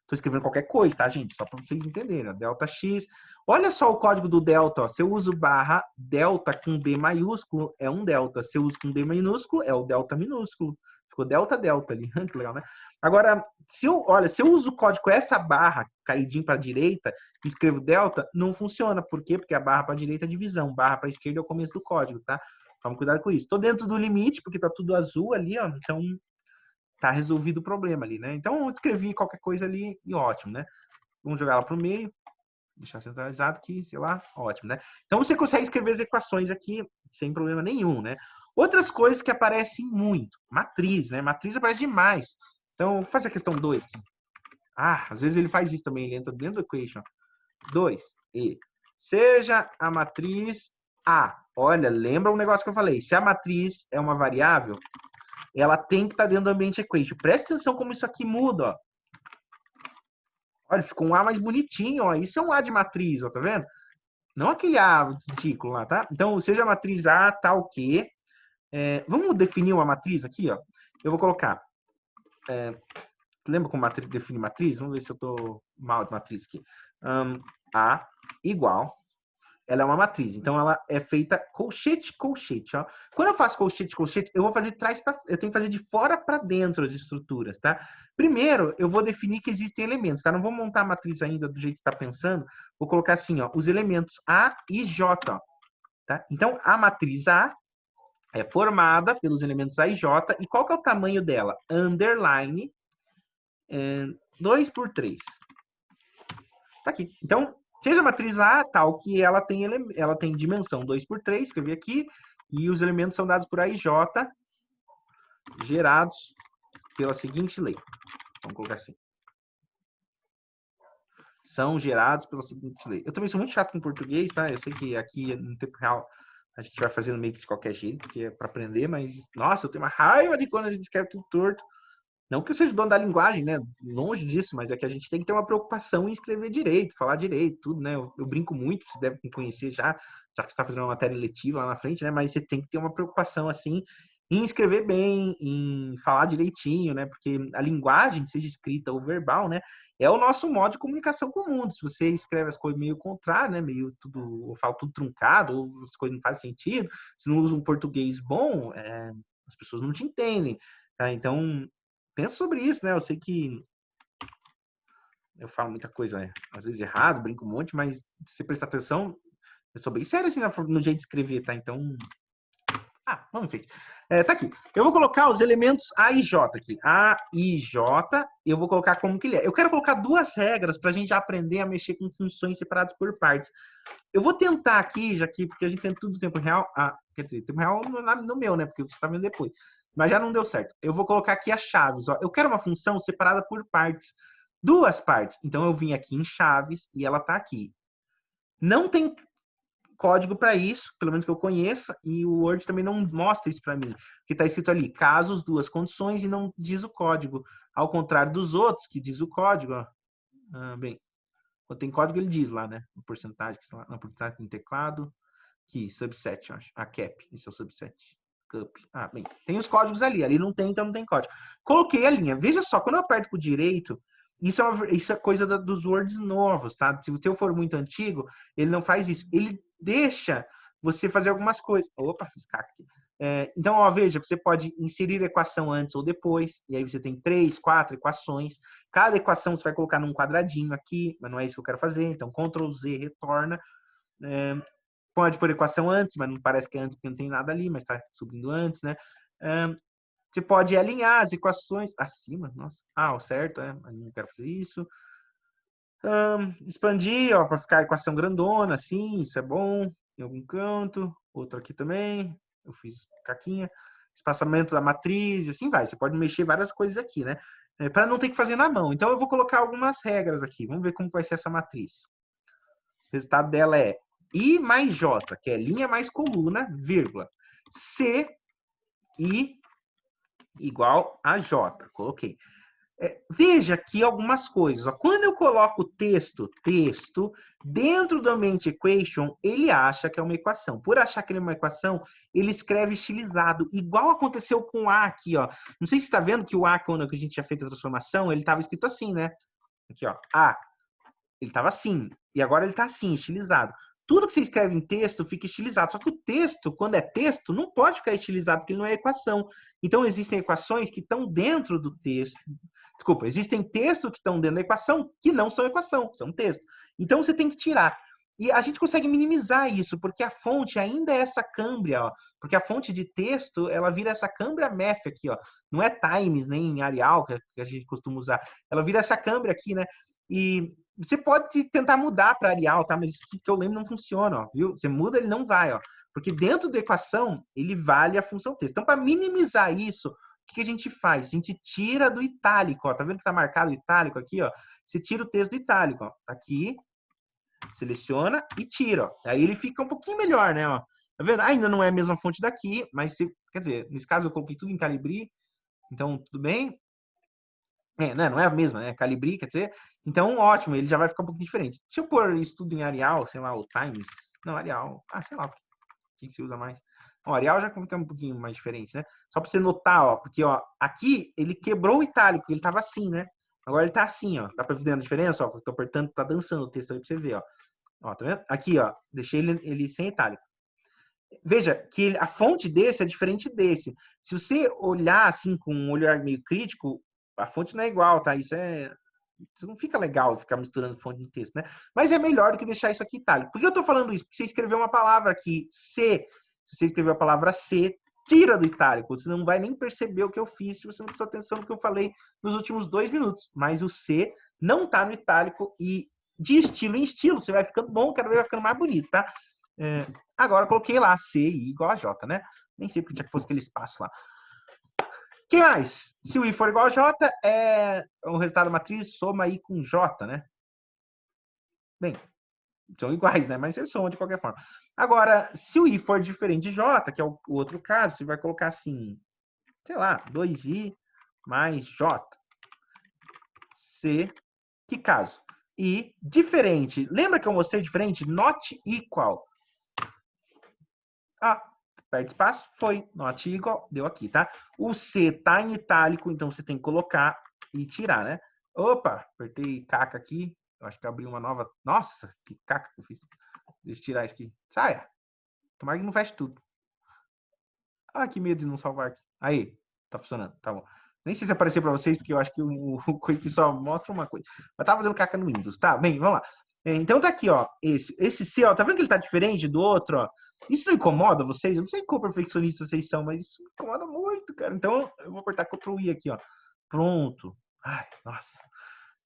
Speaker 1: Tô escrevendo qualquer coisa, tá, gente? Só para vocês entenderem. Ó. Delta x. Olha só o código do delta. Ó. Se eu uso barra delta com D maiúsculo, é um delta. Se eu uso com D minúsculo, é o delta minúsculo. Ficou delta, delta ali. Que legal, né? Agora, se eu uso o código com essa barra caidinho para a direita e escrevo delta, não funciona. Por quê? Porque a barra para a direita é divisão. Barra para a esquerda é o começo do código, tá? Toma cuidado com isso. Estou dentro do limite, porque tá tudo azul ali, ó. Então, tá resolvido o problema ali, né? Então, eu escrevi qualquer coisa ali e ótimo, né? Vamos jogar ela para o meio. Deixar centralizado aqui, sei lá, ótimo, né? Então, você consegue escrever as equações aqui sem problema nenhum, né? Outras coisas que aparecem muito. Matriz, né? Matriz aparece demais. Então, vou fazer a questão 2 aqui. Às vezes ele faz isso também, ele entra dentro do equation. 2. E seja a matriz A. Olha, lembra um negócio que eu falei. Se a matriz é uma variável, ela tem que estar dentro do ambiente equation. Presta atenção como isso aqui muda, ó. Olha, ficou um A mais bonitinho, ó. Isso é um A de matriz, ó, tá vendo? Não aquele A ridículo lá, tá? Então, seja a matriz A, tal que... vamos definir uma matriz aqui, ó. Eu vou colocar... lembra como define matriz? Vamos ver se eu tô mal de matriz aqui. A igual... Ela é uma matriz, então ela é feita colchete, colchete, ó. Quando eu faço colchete, colchete, eu vou fazer eu tenho que fazer de fora para dentro as estruturas, tá? Primeiro, eu vou definir que existem elementos, tá? Não vou montar a matriz ainda do jeito que está pensando. Vou colocar assim, ó, os elementos A e J, ó, tá? Então, a matriz A é formada pelos elementos A e J. E qual que é o tamanho dela? Underline 2 por 3. Tá aqui. Então, seja a matriz A tal que ela tem dimensão 2 por 3, escrevi aqui, e os elementos são dados por A e J, gerados pela seguinte lei. Vamos colocar assim. São gerados pela seguinte lei. Eu também sou muito chato com português, tá? Eu sei que aqui no tempo real a gente vai fazendo meio que de qualquer jeito, porque é para aprender, mas, nossa, eu tenho uma raiva de quando a gente escreve tudo torto. Não que eu seja dono da linguagem, né? Longe disso, mas é que a gente tem que ter uma preocupação em escrever direito, falar direito, tudo, né? Eu brinco muito, você deve me conhecer já que você está fazendo uma matéria letiva lá na frente, né? Mas você tem que ter uma preocupação, assim, em escrever bem, em falar direitinho, né? Porque a linguagem, seja escrita ou verbal, né? É o nosso modo de comunicação com o mundo. Se você escreve as coisas meio contrário, né? Meio tudo, ou fala tudo truncado, ou as coisas não fazem sentido, se não usa um português bom, as pessoas não te entendem, tá? Então, pensa sobre isso, né? Eu sei que eu falo muita coisa, né? Às vezes errado, brinco um monte, mas se você prestar atenção, eu sou bem sério assim no jeito de escrever, tá? Então, vamos em frente. Tá aqui. Eu vou colocar os elementos A e J aqui. A e J, eu vou colocar como que ele é. Eu quero colocar duas regras para a gente já aprender a mexer com funções separadas por partes. Eu vou tentar aqui, já que, porque a gente tem tudo no tempo real. Quer dizer, tempo real no meu, né? Porque você está vendo depois. Mas já não deu certo. Eu vou colocar aqui as chaves. Ó. Eu quero uma função separada por partes. Duas partes. Então, eu vim aqui em chaves e ela está aqui. Não tem código para isso, pelo menos que eu conheça, e o Word também não mostra isso para mim. Que está escrito ali, casos, duas condições, e não diz o código. Ao contrário dos outros, que diz o código. Ó. Bem, quando tem código, ele diz lá, né? A porcentagem, na porcentagem no teclado. Aqui, subset, eu acho. A cap, esse é o subset. Cup. Bem, tem os códigos ali. Ali não tem, então não tem código. Coloquei a linha. Veja só, quando eu aperto com o direito, isso é coisa dos Words novos, tá? Se o teu for muito antigo, ele não faz isso. Ele deixa você fazer algumas coisas. Opa, fiz caca aqui. Então, ó, veja, você pode inserir a equação antes ou depois, e aí você tem 3, 4 equações. Cada equação você vai colocar num quadradinho aqui, mas não é isso que eu quero fazer. Então, Ctrl Z retorna. Pode pôr equação antes, mas não parece que é antes porque não tem nada ali, mas está subindo antes, né? Você pode alinhar as equações acima, nossa. O certo, mas não quero fazer isso. Expandir, ó, para ficar a equação grandona, assim, isso é bom. Em algum canto, outro aqui também. Eu fiz caquinha. Espaçamento da matriz, e assim vai. Você pode mexer várias coisas aqui, né? Para não ter que fazer na mão. Então, eu vou colocar algumas regras aqui. Vamos ver como vai ser essa matriz. O resultado dela é I mais J, que é linha mais coluna, vírgula. C, I igual a J. Coloquei. Veja aqui algumas coisas. Ó. Quando eu coloco texto, dentro do ambiente equation, ele acha que é uma equação. Por achar que ele é uma equação, ele escreve estilizado, igual aconteceu com o A aqui. Ó. Não sei se está vendo que o A, quando a gente já fez a transformação, ele estava escrito assim, né? Aqui, ó. A. Ele estava assim. E agora ele está assim, estilizado. Tudo que você escreve em texto fica estilizado. Só que o texto, quando é texto, não pode ficar estilizado, porque ele não é equação. Então, existem equações que estão dentro do texto. Desculpa, existem textos que estão dentro da equação que não são equação, são texto. Então, você tem que tirar. E a gente consegue minimizar isso, porque a fonte ainda é essa Cambria, ó. Porque a fonte de texto, ela vira essa Cambria Math aqui, ó. Não é Times, nem Arial, que a gente costuma usar. Ela vira essa Cambria aqui, né? E você pode tentar mudar para Arial, tá? Mas isso que eu lembro não funciona, ó, viu? Você muda, ele não vai, ó. Porque dentro da equação, ele vale a função texto. Então, para minimizar isso, o que a gente faz? A gente tira do itálico, ó. Tá vendo que tá marcado o itálico aqui, ó? Você tira o texto do itálico, ó. Tá aqui, seleciona e tira, ó. Aí ele fica um pouquinho melhor, né, ó. Tá vendo? Ainda não é a mesma fonte daqui, mas, quer dizer, nesse caso eu coloquei tudo em Calibri, então tudo bem. Né, não é a mesma, né? Calibri, quer dizer. Então, ótimo, ele já vai ficar um pouquinho diferente. Deixa eu pôr isso tudo em Arial, sei lá, o Times. Não, Arial. Sei lá, o que se usa mais. O Arial já fica um pouquinho mais diferente, né? Só para você notar, ó, porque, ó, aqui ele quebrou o itálico, ele tava assim, né? Agora ele tá assim, ó. Dá pra ver a diferença, ó? Eu tô apertando, tá dançando o texto aí pra você ver, ó. Ó, tá vendo? Aqui, ó, deixei ele sem itálico. Veja que a fonte desse é diferente desse. Se você olhar assim com um olhar meio crítico, a fonte não é igual, tá? Isso não fica legal ficar misturando fonte de texto, né? Mas é melhor do que deixar isso aqui itálico. Por que eu tô falando isso? Porque você escreveu uma palavra aqui, C. Se você escreveu a palavra C, tira do itálico. Você não vai nem perceber o que eu fiz se você não prestou atenção no que eu falei nos últimos 2 minutos. Mas o C não tá no itálico e de estilo em estilo, você vai ficando bom, cada vez vai ficando mais bonito, tá? Agora eu coloquei lá C I igual a J, né? Nem sei porque tinha que pôr aquele espaço lá. O que mais? Se o I for igual a J, o resultado da matriz soma I com J, né? Bem, são iguais, né? Mas eles somam de qualquer forma. Agora, se o I for diferente de J, que é o outro caso, você vai colocar assim, sei lá, 2I mais J. C, que caso? E diferente. Lembra que eu mostrei diferente? Not equal. Ah, perde espaço, foi. Not equal, deu aqui, tá? O C tá em itálico, então você tem que colocar e tirar, né? Opa, apertei caca aqui. Eu acho que abri uma nova. Nossa, que caca que eu fiz. Deixa eu tirar isso aqui. Saia. Tomara que não feche tudo. Ah, que medo de não salvar aqui. Aí, tá funcionando, tá bom. Nem sei se apareceu para vocês, porque eu acho que o coisa que só mostra uma coisa. Mas tá fazendo caca no Windows, tá? Bem, vamos lá. Então tá aqui, ó. Esse C, ó, tá vendo que ele tá diferente do outro, ó? Isso não incomoda vocês? Eu não sei quão perfeccionistas vocês são, mas isso me incomoda muito, cara. Então eu vou apertar Ctrl I aqui, ó. Pronto. Ai, nossa.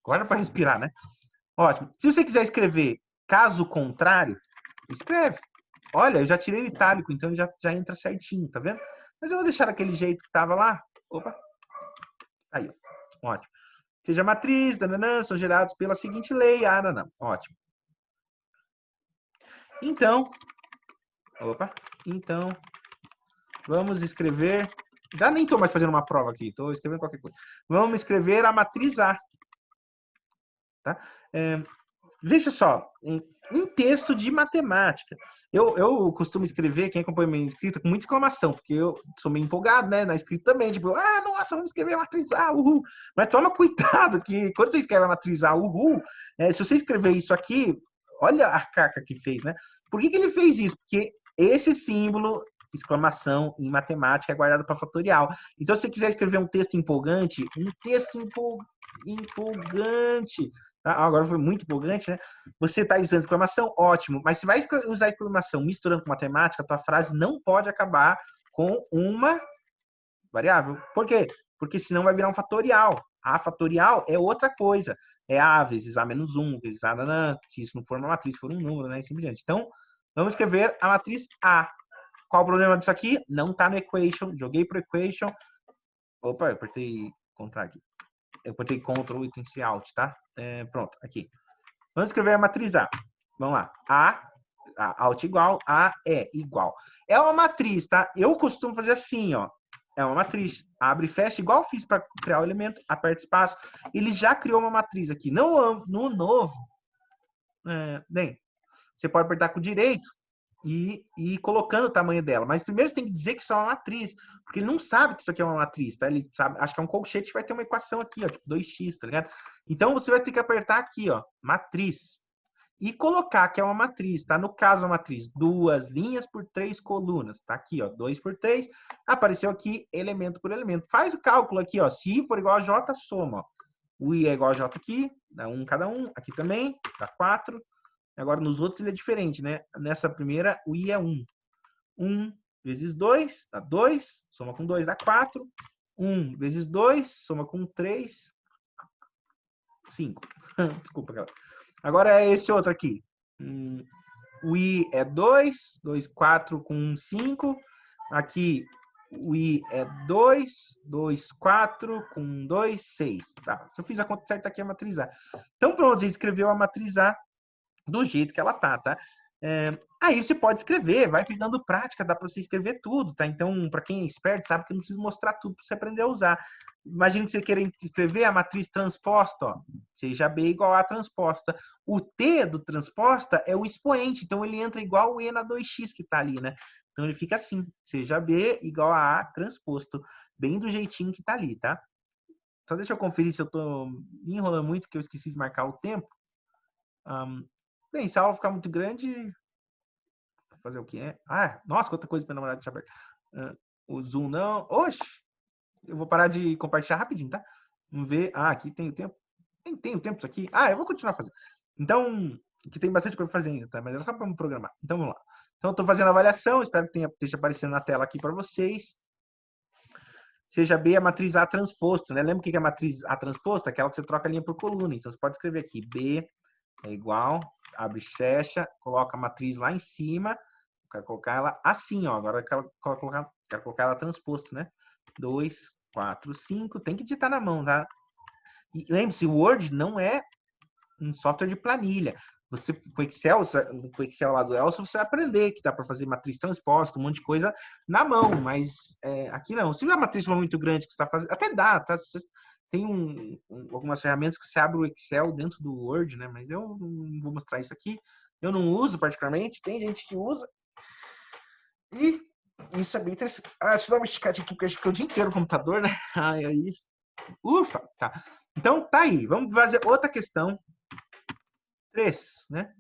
Speaker 1: Agora é pra respirar, né? Ótimo. Se você quiser escrever caso contrário, escreve. Olha, eu já tirei o itálico, então já entra certinho, tá vendo? Mas eu vou deixar daquele jeito que tava lá. Opa. Aí, ó. Ótimo. Seja matriz, dananã, são gerados pela seguinte lei. Ah, não. Ótimo. Então, então, vamos escrever. Já nem estou mais fazendo uma prova aqui, estou escrevendo qualquer coisa. Vamos escrever a matriz A. Tá? Veja só, em texto de matemática. Eu costumo escrever, quem acompanha minha escrita, com muita exclamação, porque eu sou meio empolgado, né, na escrita também, tipo, ah, nossa, vamos escrever a matriz A, uhul. Mas toma cuidado, que quando você escreve a matriz A, uhul, se você escrever isso aqui, olha a caca que fez, né? Por que ele fez isso? Porque esse símbolo, exclamação, em matemática, é guardado para fatorial. Então, se você quiser escrever um texto empolgante, empolgante, agora foi muito empolgante, né? Você está usando exclamação, ótimo. Mas se vai usar exclamação misturando com matemática, a tua frase não pode acabar com uma variável. Por quê? Porque senão vai virar um fatorial. A fatorial é outra coisa. É A vezes A menos 1, vezes A, nanã, se isso não for uma matriz, for um número, né? E assim por diante. Então, vamos escrever a matriz A. Qual o problema disso aqui? Não está no equation. Joguei para o equation. Opa, eu apertei contrário aqui. Eu botei Ctrl e tem Alt, tá? Pronto, aqui. Vamos escrever a matriz A. Vamos lá. Alt igual, A é igual. É uma matriz, tá? Eu costumo fazer assim, ó. É uma matriz. Abre e fecha, igual eu fiz para criar o elemento. Aperta espaço. Ele já criou uma matriz aqui. No novo, bem, você pode apertar com o direito e ir colocando o tamanho dela. Mas primeiro você tem que dizer que isso é uma matriz, porque ele não sabe que isso aqui é uma matriz, tá? Ele sabe, acho que é um colchete que vai ter uma equação aqui, ó, tipo 2x, tá ligado? Então você vai ter que apertar aqui, ó, matriz. E colocar que é uma matriz, tá? No caso, a matriz, 2 linhas por 3 colunas. Tá aqui, ó, 2 por 3. Apareceu aqui elemento por elemento. Faz o cálculo aqui, ó. Se for igual a J, soma, ó. O I é igual a J aqui, dá 1 cada um. Aqui também, dá 4. Agora, nos outros ele é diferente, né? Nessa primeira, o I é 1. 1 vezes 2 dá 2. Soma com 2 dá 4. 1 vezes 2, soma com 3. 5. Desculpa, galera. Agora é esse outro aqui. O I é 2. 2, 4 com 1, 5. Aqui, o I é 2. 2, 4 com 2, 6. Tá. Se eu fiz a conta certa aqui, é a matriz A. Então, pronto, você escreveu a matriz A do jeito que ela tá? Aí você pode escrever, vai pegando prática, dá para você escrever tudo, tá? Então, para quem é esperto, sabe que eu não preciso mostrar tudo para você aprender a usar. Imagina que você queira escrever a matriz transposta, ó, seja B igual a transposta. O T do transposta é o expoente, então ele entra igual o E na 2x que tá ali, né? Então ele fica assim, seja B igual a A transposto, bem do jeitinho que tá ali, tá? Só deixa eu conferir se eu tô me enrolando muito, que eu esqueci de marcar o tempo. Bem, se a aula ficar muito grande, fazer o quê? Nossa, quanta coisa para namorada deixar aberto. O Zoom não. Oxe! Eu vou parar de compartilhar rapidinho, tá? Vamos ver. Aqui tem o tempo. Tem o tempo isso aqui. Eu vou continuar fazendo. Então, aqui tem bastante coisa para fazer ainda, tá? Mas é só para me programar. Então, vamos lá. Então, eu estou fazendo a avaliação. Espero que esteja aparecendo na tela aqui para vocês. Seja B a matriz A transposto, né? Lembra o que é a matriz A transposto? Aquela que você troca a linha por coluna. Então, você pode escrever aqui B é igual, abre e fecha, coloca a matriz lá em cima, quero colocar ela assim, ó, agora quero colocar ela transposto, né? 2, 4, 5, tem que digitar na mão, tá? E lembre-se, o Word não é um software de planilha. Você, com o Excel lá do Elson, você vai aprender que dá para fazer matriz transposta, um monte de coisa na mão, mas aqui não. Se a matriz for muito grande que você está fazendo, até dá, tá? Tem algumas ferramentas que você abre o Excel dentro do Word, né? Mas eu não vou mostrar isso aqui. Eu não uso particularmente, tem gente que usa. E isso é bem interessante. Deixa eu dar uma esticadinha aqui, porque eu fiquei o dia inteiro no computador, né? Ai, aí. Ufa, tá. Então, tá aí. Vamos fazer outra questão. 3, né?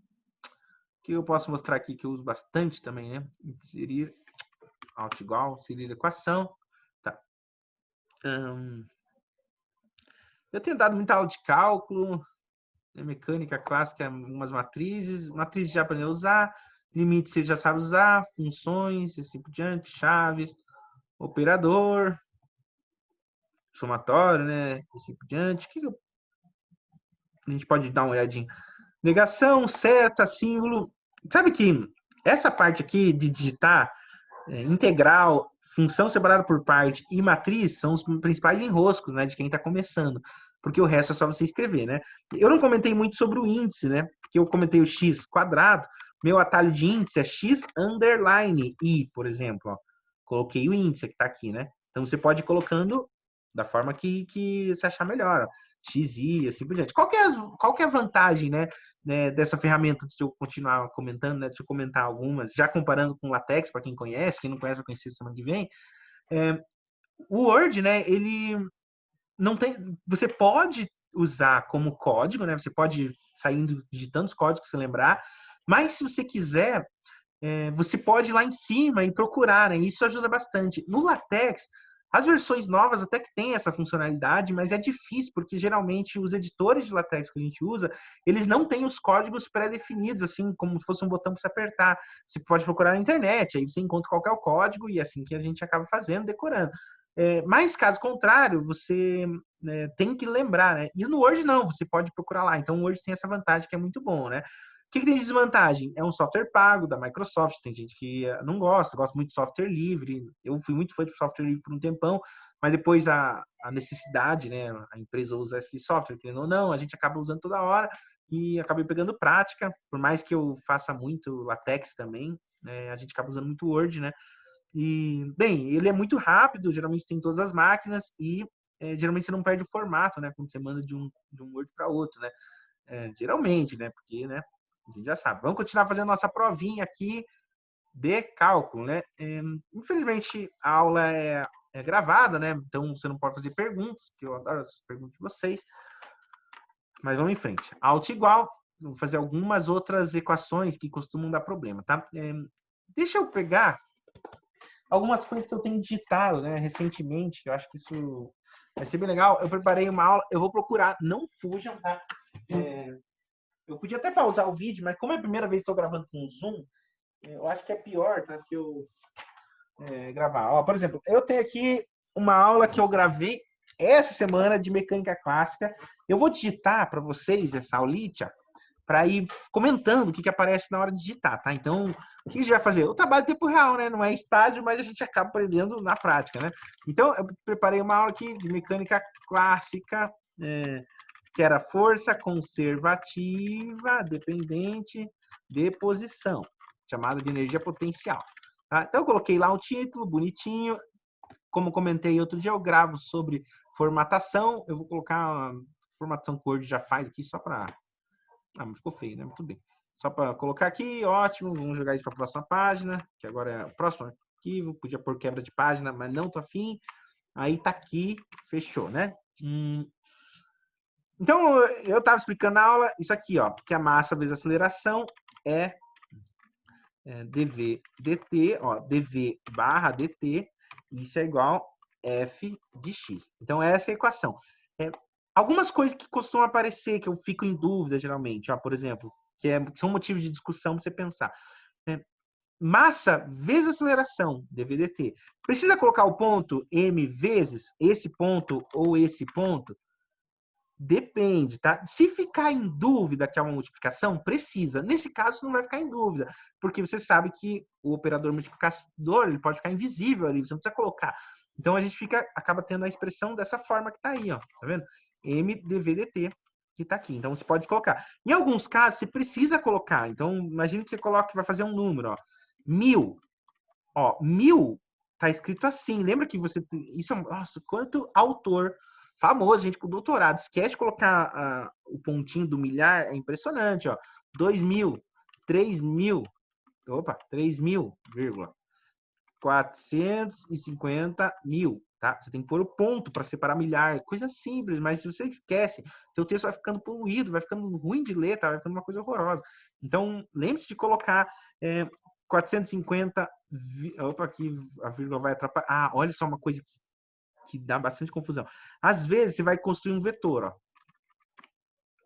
Speaker 1: Que eu posso mostrar aqui, que eu uso bastante também, né? Inserir alt igual, inserir equação. Tá. Eu tenho dado muita aula de cálculo, mecânica clássica, algumas matrizes. Matrizes já aprendeu a usar. Limites você já sabe usar. Funções, assim por diante. Chaves. Operador. Somatório, né? Assim por diante. A gente pode dar uma olhadinha. Negação, seta, símbolo. Sabe que essa parte aqui de digitar integral, função separada por parte e matriz são os principais enroscos, né, de quem está começando. Porque o resto é só você escrever, né? Eu não comentei muito sobre o índice, né? Porque eu comentei o x quadrado. Meu atalho de índice é x underline i, por exemplo. Ó. Coloquei o índice que está aqui, né? Então você pode ir colocando da forma que você achar melhor. Ó. XI, assim por diante. Qual que é a vantagem, né, dessa ferramenta, se eu continuar comentando, né? Deixa eu comentar algumas, já comparando com o LaTeX, para quem conhece, quem não conhece vai conhecer semana que vem. O Word, né, ele não tem. Você pode usar como código, né? Você pode ir saindo, digitando os códigos que você lembrar, mas se você quiser, você pode ir lá em cima e procurar, né? Isso ajuda bastante. No LaTeX, as versões novas até que tem essa funcionalidade, mas é difícil, porque geralmente os editores de LaTeX que a gente usa, eles não têm os códigos pré-definidos, assim, como se fosse um botão para você apertar. Você pode procurar na internet, aí você encontra qual que é o código, e é assim que a gente acaba fazendo, decorando. Mas, caso contrário, você tem que lembrar, né? E no Word não, você pode procurar lá. Então, o Word tem essa vantagem que é muito bom, né? O que tem de desvantagem? É um software pago da Microsoft, tem gente que não gosta muito de software livre. Eu fui muito fã de software livre por um tempão, mas depois a necessidade, né? A empresa usa esse software, querendo ou não, a gente acaba usando toda hora e acabei pegando prática, por mais que eu faça muito LaTeX também, a gente acaba usando muito Word, né? E, bem, ele é muito rápido, geralmente tem todas as máquinas e geralmente você não perde o formato, né? Quando você manda de um Word para outro, né? Geralmente, né? Porque, né? A gente já sabe. Vamos continuar fazendo nossa provinha aqui de cálculo, né? Infelizmente, a aula é gravada, né? Então, você não pode fazer perguntas, que eu adoro as perguntas de vocês. Mas vamos em frente. Alt igual, vou fazer algumas outras equações que costumam dar problema, tá? Deixa eu pegar algumas coisas que eu tenho digitado, né, recentemente, que eu acho que isso vai ser bem legal. Eu preparei uma aula, eu vou procurar, não fujam, tá? Eu podia até pausar o vídeo, mas como é a primeira vez que estou gravando com Zoom, eu acho que é pior, tá? Se eu gravar. Ó, por exemplo, eu tenho aqui uma aula que eu gravei essa semana de mecânica clássica. Eu vou digitar para vocês essa aulita para ir comentando o que aparece na hora de digitar, tá? Então, o que a gente vai fazer? O trabalho em tempo real, né? Não é estágio, mas a gente acaba aprendendo na prática, né? Então, eu preparei uma aula aqui de mecânica clássica, que era força conservativa dependente de posição, chamada de energia potencial. Tá? Então, eu coloquei lá um título bonitinho. Como comentei outro dia, eu gravo sobre formatação. Eu vou colocar uma formatação que o Word já faz aqui só para... mas ficou feio, né? Muito bem. Só para colocar aqui, ótimo. Vamos jogar isso para a próxima página, que agora é o próximo arquivo. Podia pôr quebra de página, mas não tô afim. Aí tá aqui, fechou, né? Então, eu estava explicando na aula isso aqui, ó, que a massa vezes a aceleração é dv dt, ó, dv barra dt, isso é igual f de x. Então, essa é a equação. Algumas coisas que costumam aparecer, que eu fico em dúvida, geralmente, ó, por exemplo, que são motivos de discussão para você pensar. Massa vezes aceleração, dv dt. Precisa colocar o ponto m vezes esse ponto ou esse ponto? Depende, tá? Se ficar em dúvida que é uma multiplicação, precisa. Nesse caso, você não vai ficar em dúvida, porque você sabe que o operador multiplicador ele pode ficar invisível ali, você não precisa colocar. Então, a gente acaba tendo a expressão dessa forma que tá aí, ó. Tá vendo? M dv dt. que está aqui. Então, você pode colocar. Em alguns casos, você precisa colocar. Então, imagine que você coloca que vai fazer um número, ó. 1000. Ó, 1000 tá escrito assim. Lembra que você... Isso é... Nossa, quanto autor famoso, gente com doutorado. Esquece de colocar o pontinho do milhar. É impressionante, ó. 2000, 3000. Opa, 3.000, vírgula. 450 mil, tá? Você tem que pôr o ponto para separar milhar, coisa simples, mas se você esquece, seu texto vai ficando poluído, vai ficando ruim de ler, tá? Vai ficando uma coisa horrorosa. Então, lembre-se de colocar 450, opa, aqui a vírgula vai atrapalhar. Ah, olha só uma coisa que dá bastante confusão. Às vezes, você vai construir um vetor, ó.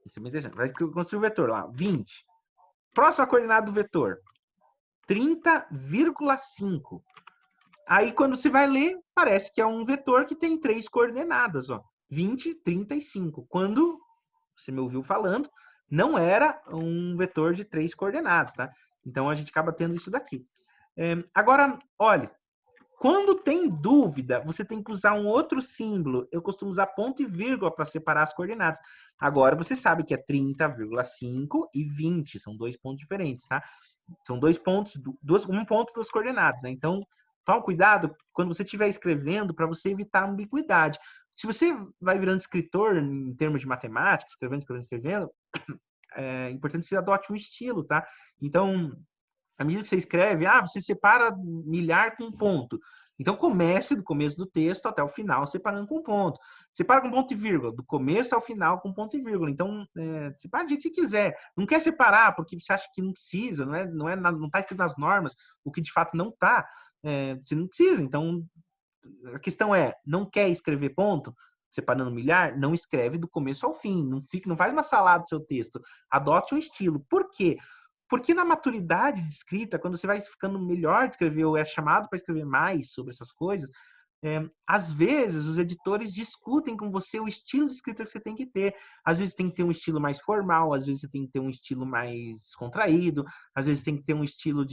Speaker 1: Isso é bem interessante. Vai construir um vetor lá, 20. Próxima coordenada do vetor, 30,5. Aí, quando você vai ler, parece que é um vetor que tem 3 coordenadas, ó. 20, 35. Quando você me ouviu falando, não era um vetor de 3 coordenadas, tá? Então, a gente acaba tendo isso daqui. Agora, olha, quando tem dúvida, você tem que usar um outro símbolo. Eu costumo usar ponto e vírgula para separar as coordenadas. Agora, você sabe que é 30,5 e 20. São 2 pontos diferentes, tá? São 2 pontos, um ponto, 2 coordenadas, né? Então, toma cuidado quando você estiver escrevendo para você evitar ambiguidade. Se você vai virando escritor em termos de matemática, escrevendo, é importante que você adote um estilo, tá? Então, à medida que você escreve, você separa milhar com ponto. Então, comece do começo do texto até o final, separando com ponto. Separa com ponto e vírgula, do começo ao final com ponto e vírgula. Então, separa do jeito que você quiser. Não quer separar porque você acha que não precisa, não está escrito nas normas, o que de fato não está. Você não precisa. Então, a questão é, não quer escrever ponto? Separando milhar, não escreve do começo ao fim. Não faz uma salada do seu texto. Adote um estilo. Por quê? Porque na maturidade de escrita, quando você vai ficando melhor de escrever ou é chamado para escrever mais sobre essas coisas, às vezes os editores discutem com você o estilo de escrita que você tem que ter. Às vezes tem que ter um estilo mais formal, às vezes você tem que ter um estilo mais contraído, às vezes tem que ter um estilo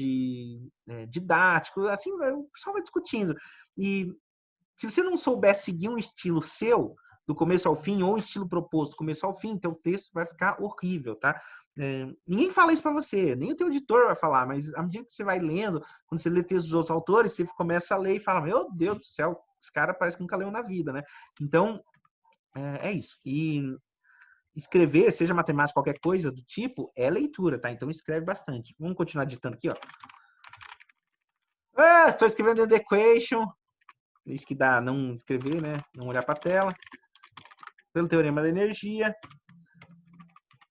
Speaker 1: didático, assim, o pessoal vai discutindo. E se você não souber seguir um estilo seu, do começo ao fim, ou um estilo proposto do começo ao fim, teu texto vai ficar horrível, tá? Ninguém fala isso para você, nem o teu editor vai falar, mas à medida que você vai lendo, quando você lê textos dos outros autores, você começa a ler e fala, meu Deus do céu, esse cara parece que nunca leu na vida, né? Então, é isso. E escrever, seja matemática, qualquer coisa do tipo, é leitura, tá? Então escreve bastante. Vamos continuar digitando aqui, ó. Estou escrevendo the equation. Isso que dá não escrever, né? Não olhar para a tela. Pelo teorema da energia.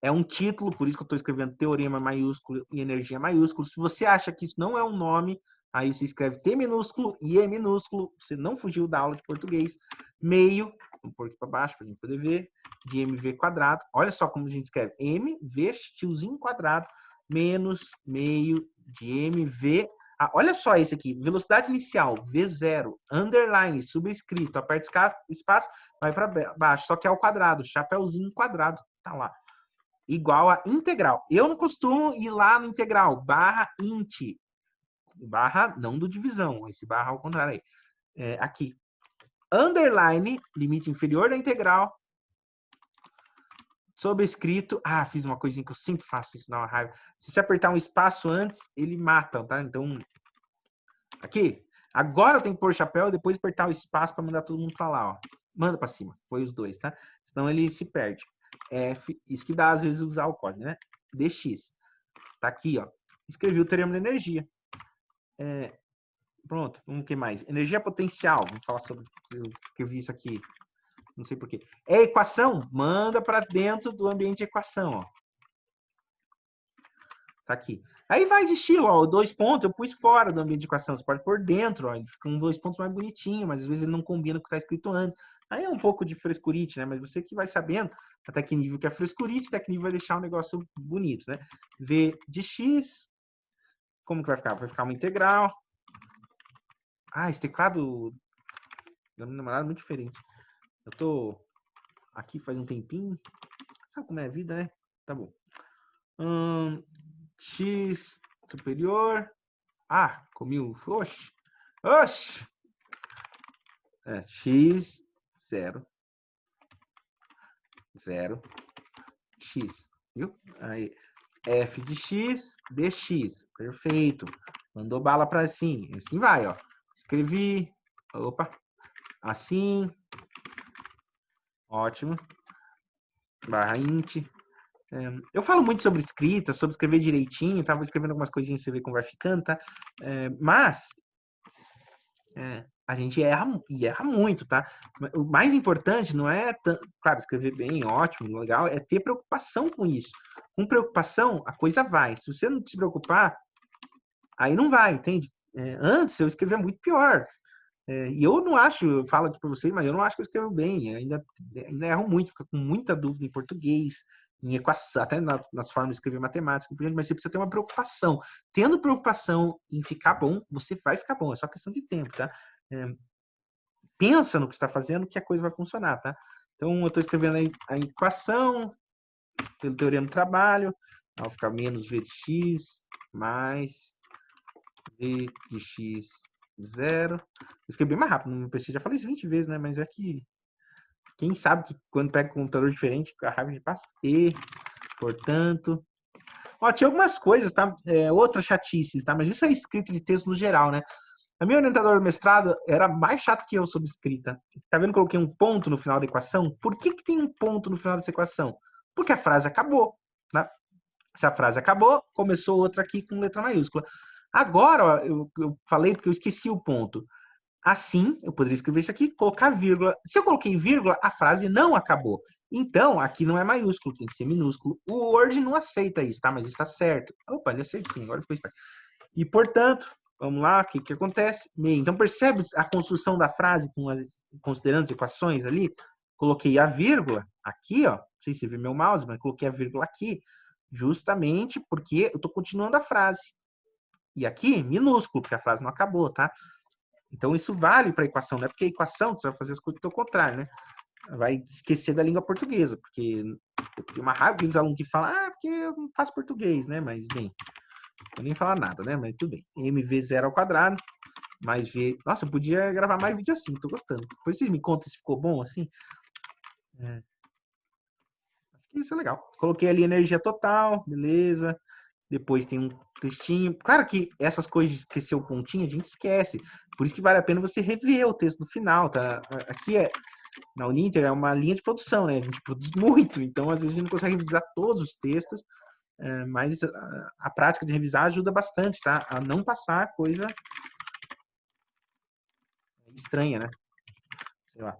Speaker 1: É um título, por isso que eu estou escrevendo teorema maiúsculo e energia maiúsculo. Se você acha que isso não é um nome, aí você escreve T minúsculo e E minúsculo. Você não fugiu da aula de português. Meio, vamos pôr aqui para baixo para a gente poder ver, de mv quadrado. Olha só como a gente escreve. mv, tiozinho quadrado, menos meio de mv. Olha só esse aqui, velocidade inicial, V0, underline, subscrito, aperta espaço, vai para baixo, só que é ao quadrado, chapéuzinho quadrado, tá lá. Igual a integral. Eu não costumo ir lá no integral, barra int, barra não do divisão, esse barra ao contrário aí. Aqui, underline, limite inferior da integral, sobrescrito, fiz uma coisinha que eu sempre faço, isso dá uma raiva. Se você apertar um espaço antes, ele mata, tá? Então, aqui, agora eu tenho que pôr o chapéu e depois apertar o espaço para mandar todo mundo para lá, ó. Manda para cima, foi os dois, tá? Senão ele se perde. F, isso que dá às vezes usar o código, né? DX. Tá aqui, ó. Escrevi o teorema da energia. Pronto, vamos que mais? Energia potencial. Vamos falar sobre. Eu escrevi isso aqui. Não sei porquê. É equação? Manda para dentro do ambiente de equação, ó. Tá aqui. Aí vai de estilo, ó, 2 pontos eu pus fora do ambiente de equação, você pode pôr dentro, ó, ele fica com 2 pontos mais bonitinho, mas às vezes ele não combina com o que está escrito antes. Aí é um pouco de frescurite, né? Mas você que vai sabendo até que nível que é frescurite, até que nível vai deixar um negócio bonito, né? V de x, como que vai ficar? Vai ficar uma integral. Esse teclado da minha namorada é muito diferente. Eu tô aqui faz um tempinho. Sabe como é a vida, né? Tá bom. X superior. Comi o... Oxe. X, 0. 0. x, viu? Aí, f de x, dx. Perfeito. Mandou bala para assim. Assim vai, ó. Escrevi. Opa. Assim. Ótimo. Barra int. Eu falo muito sobre escrita, sobre escrever direitinho, tá? Vou escrevendo algumas coisinhas pra você ver como vai ficando, tá? Mas a gente erra e erra muito, tá? O mais importante não é, claro, escrever bem, ótimo, legal, é ter preocupação com isso. Com preocupação, a coisa vai. Se você não se preocupar, aí não vai, entende? Antes eu escrevia muito pior. E eu não acho, eu falo aqui para vocês, mas eu não acho que eu escrevo bem. Ainda erro muito, fica com muita dúvida em português, em equação, até nas formas de escrever matemática, mas você precisa ter uma preocupação. Tendo preocupação em ficar bom, você vai ficar bom, é só questão de tempo, tá? Pensa no que está fazendo que a coisa vai funcionar, tá? Então, eu estou escrevendo aí a equação pelo teorema do trabalho, vai ficar menos v de x mais v de x zero. Eu escrevi bem mais rápido no meu PC, já falei isso 20 vezes, né? Mas é que quem sabe que quando pega um computador diferente, a raiva de passa. E, portanto... Ó, tinha algumas coisas, tá? Outras chatices, tá? Mas isso é escrita de texto no geral, né? A minha orientadora do mestrado era mais chata que eu sobre escrita. Tá vendo que eu coloquei um ponto no final da equação? Por que que tem um ponto no final dessa equação? Porque a frase acabou, né? Se a frase acabou, começou outra aqui com letra maiúscula. Agora, ó, eu falei porque eu esqueci o ponto. Assim, eu poderia escrever isso aqui, colocar vírgula. Se eu coloquei vírgula, a frase não acabou. Então, aqui não é maiúsculo, tem que ser minúsculo. O Word não aceita isso, tá? Mas está certo. Opa, ele aceita sim, agora ficou esperto. E, portanto, vamos lá, o que que acontece? Então, percebe a construção da frase considerando as equações ali? Coloquei a vírgula aqui, ó. Não sei se você viu meu mouse, mas coloquei a vírgula aqui, justamente porque eu estou continuando a frase. E aqui, minúsculo, porque a frase não acabou, tá? Então, isso vale para a equação, não é porque a equação você vai fazer as coisas do contrário, né? Vai esquecer da língua portuguesa, porque tem uma raiva dos alunos que falam, porque eu não faço português, né? Mas, bem, eu nem falar nada, né? Mas tudo bem. MV0 ao quadrado, mais V... Nossa, eu podia gravar mais vídeo assim, tô gostando. Depois vocês me contam se ficou bom assim. Acho que isso é legal. Coloquei ali energia total, beleza. Depois tem um textinho. Claro que essas coisas de esquecer o pontinho, a gente esquece. Por isso que vale a pena você rever o texto no final, tá? Aqui na Uninter é uma linha de produção, né? A gente produz muito, então às vezes a gente não consegue revisar todos os textos, mas a prática de revisar ajuda bastante, tá? A não passar coisa estranha, né? Sei lá.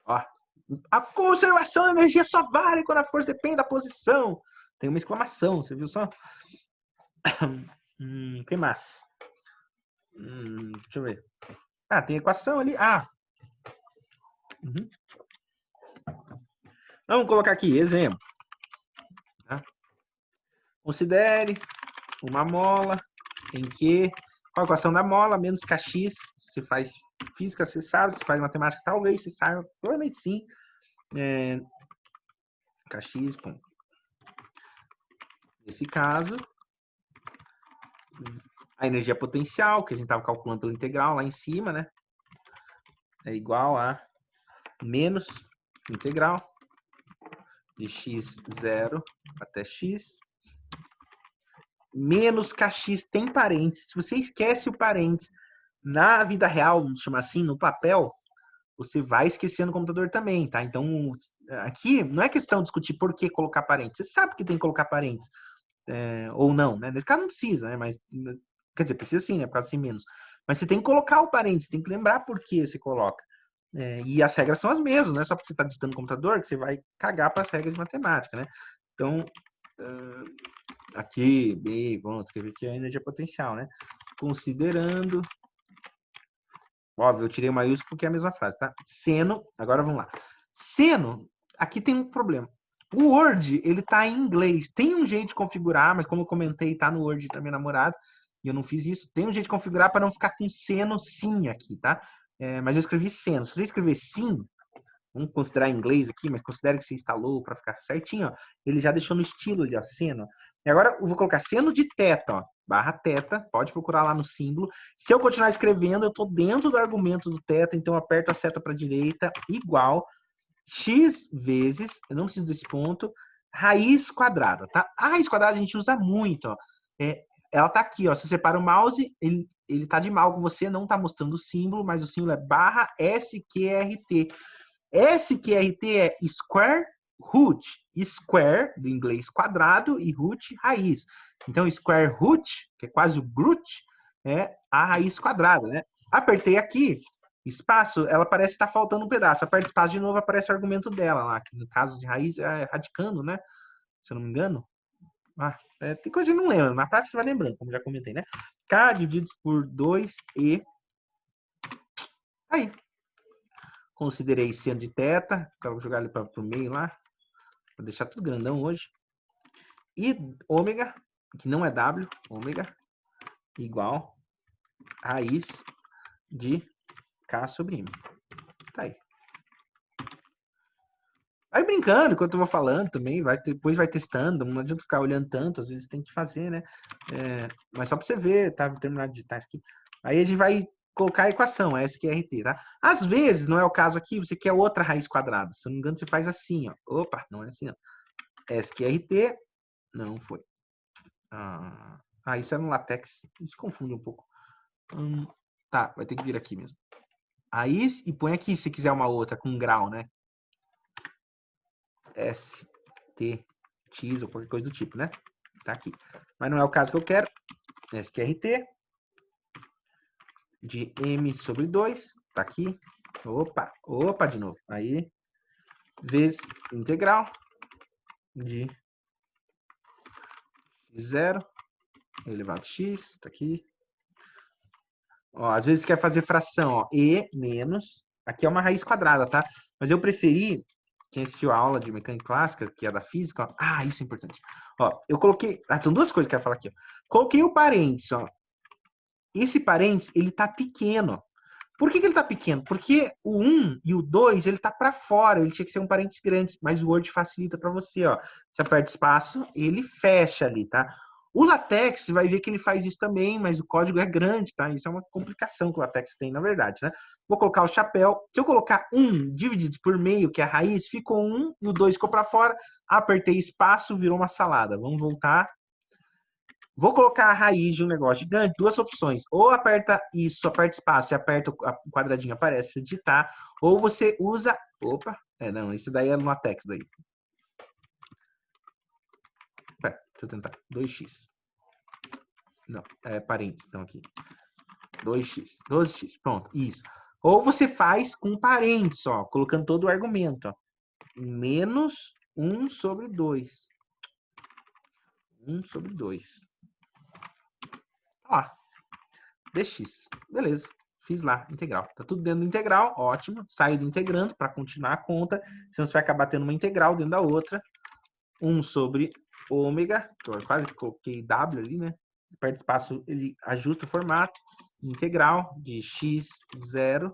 Speaker 1: Ó, a conservação de energia só vale quando a força depende da posição. Tem uma exclamação, você viu só? Que mais? Deixa eu ver. Tem equação ali. Uhum. Vamos colocar aqui, exemplo. Tá? Considere uma mola em que... Qual a equação da mola? Menos kx. Se faz física, você sabe. Se faz matemática, talvez você saiba. Provavelmente sim. Kx, bom. Nesse caso, a energia potencial, que a gente estava calculando pela integral lá em cima, né? É igual a menos integral de x0 até x. Menos kx tem parênteses. Se você esquece o parênteses na vida real, vamos chamar assim, no papel, você vai esquecer no computador também, tá? Então, aqui não é questão de discutir por que colocar parênteses. Você sabe que tem que colocar parênteses. Ou não, né? Nesse caso não precisa, né? Mas, quer dizer, precisa sim, né? Por causa assim menos. Mas você tem que colocar o parênteses, tem que lembrar por que você coloca. E as regras são as mesmas, não é só porque você está digitando no computador que você vai cagar para as regras de matemática, né? Então, aqui, vamos escrever aqui a energia potencial, né? Considerando... Óbvio, eu tirei o maiúsculo porque é a mesma frase, tá? Seno, agora vamos lá. Seno, aqui tem um problema. O Word, ele tá em inglês. Tem um jeito de configurar, mas como eu comentei, tá no Word da minha namorada, e eu não fiz isso. Tem um jeito de configurar para não ficar com seno sim aqui, tá? Mas eu escrevi seno. Se você escrever sim, vamos considerar em inglês aqui, mas considere que você instalou para ficar certinho, ó. Ele já deixou no estilo ali, ó, seno. E agora eu vou colocar seno de teta, ó. barra θ, pode procurar lá no símbolo. Se eu continuar escrevendo, eu estou dentro do argumento do θ, então eu aperto a seta para a direita, igual x vezes, eu não preciso desse ponto, raiz quadrada, tá? A raiz quadrada a gente usa muito, ó. Ela tá aqui, ó. Você separa o mouse, ele tá de mal com você, não tá mostrando o símbolo, mas o símbolo é barra SQRT. SQRT é square root. Square, do inglês quadrado, e root, raiz. Então, square root, que é quase o root, é a raiz quadrada, né? Apertei aqui, espaço, ela parece estar faltando um pedaço. Aperta espaço de novo, aparece o argumento dela lá, que no caso de raiz é radicando, né? Se eu não me engano. Tem coisa que eu não lembro. Na prática você vai lembrando, como já comentei, né? K divididos por 2E. Aí. Considerei seno de θ. Vou jogar ele para o meio lá. Vou deixar tudo grandão hoje. E ômega, que não é W, ômega, igual raiz de K sobre M. Tá aí. Vai brincando enquanto eu vou falando também, depois vai testando, não adianta ficar olhando tanto, às vezes tem que fazer, né? Mas só para você ver, tá? Vou terminar de digitar aqui. Aí a gente vai colocar a equação, a SQRT, tá? Às vezes, não é o caso aqui, você quer outra raiz quadrada. Se eu não me engano, você faz assim, ó. Opa, não é assim, ó. SQRT, não foi. Isso é no LaTeX, isso confunde um pouco. Tá, vai ter que vir aqui mesmo. Aí, e põe aqui se quiser uma outra com grau, né? STX ou qualquer coisa do tipo, né? Tá aqui. Mas não é o caso que eu quero. SQRT de M sobre 2. Tá aqui. Opa, de novo. Aí, vezes integral de 0 elevado a x. Tá aqui. Ó, às vezes quer fazer fração, ó. E menos. Aqui é uma raiz quadrada, tá? Mas eu preferi. Quem assistiu a aula de mecânica clássica, que é da física, ó. Isso é importante. Ó, eu coloquei. São duas coisas que eu quero falar aqui, ó. Coloquei o parênteses, ó. Esse parênteses, ele tá pequeno. Por que ele tá pequeno? Porque o 1 e o 2, ele tá para fora. Ele tinha que ser um parênteses grande, mas o Word facilita para você, ó. Você aperta espaço, ele fecha ali, tá? O LaTeX, você vai ver que ele faz isso também, mas o código é grande, tá? Isso é uma complicação que o LaTeX tem, na verdade, né? Vou colocar o chapéu. Se eu colocar 1 dividido por meio, que é a raiz, ficou 1 e o 2 ficou para fora. Apertei espaço, virou uma salada. Vamos voltar. Vou colocar a raiz de um negócio gigante, duas opções. Ou aperta isso, aperta espaço e aperta o quadradinho, aparece para digitar. Ou você usa... Opa, não, isso daí é no LaTeX daí. Deixa eu tentar. 2x. Não, parênteses, então aqui. 2x, 12x, pronto, isso. Ou você faz com parênteses, ó, colocando todo o argumento, ó. Menos 1 sobre 2. 1 sobre 2. Ó, dx. Beleza. Fiz lá, integral. Tá tudo dentro do integral, ótimo. Saio do integrando para continuar a conta. Senão você vai acabar tendo uma integral dentro da outra. 1 sobre ômega. Eu quase coloquei W ali, né? Aperta espaço, ele ajusta o formato. Integral de x0.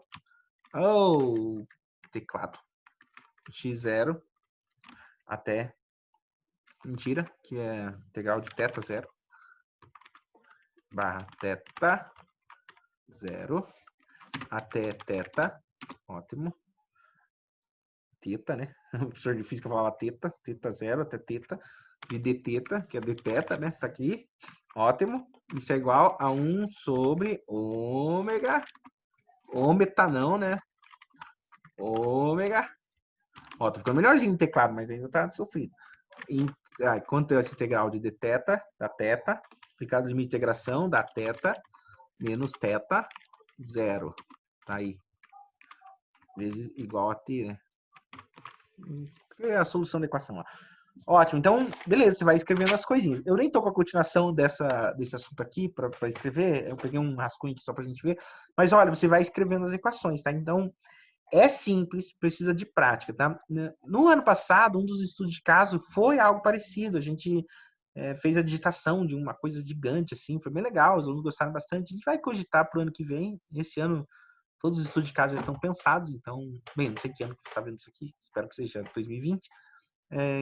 Speaker 1: Oh, teclado. x0 até... Mentira, que é integral de θ0. Barra θ0 até θ, ótimo. Θ, né? O professor de física falava θ0 até θ, de dθ, que é dθ, né? Tá aqui, ótimo. Isso é igual a 1 sobre ômega. Ômega não, né? Ômega. Ó, tá ficando melhorzinho no teclado, mas ainda tá sofrido. Quanto é essa integral de dθ, da θ, aplicado de integração da θ, menos θ0. Tá aí. Vezes igual a t, né? É a solução da equação lá. Ótimo, então, beleza, você vai escrevendo as coisinhas. Eu nem tô com a continuação desse assunto aqui para escrever, eu peguei um rascunho aqui só pra gente ver, mas olha, você vai escrevendo as equações, tá? Então, é simples, precisa de prática, tá? No ano passado, um dos estudos de caso foi algo parecido, a gente fez a digitação de uma coisa gigante, assim, foi bem legal, os alunos gostaram bastante, a gente vai cogitar pro ano que vem, esse ano todos os estudos de caso já estão pensados, então, bem, não sei que ano que você está vendo isso aqui, espero que seja 2020.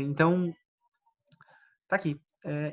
Speaker 1: Então, Tá aqui.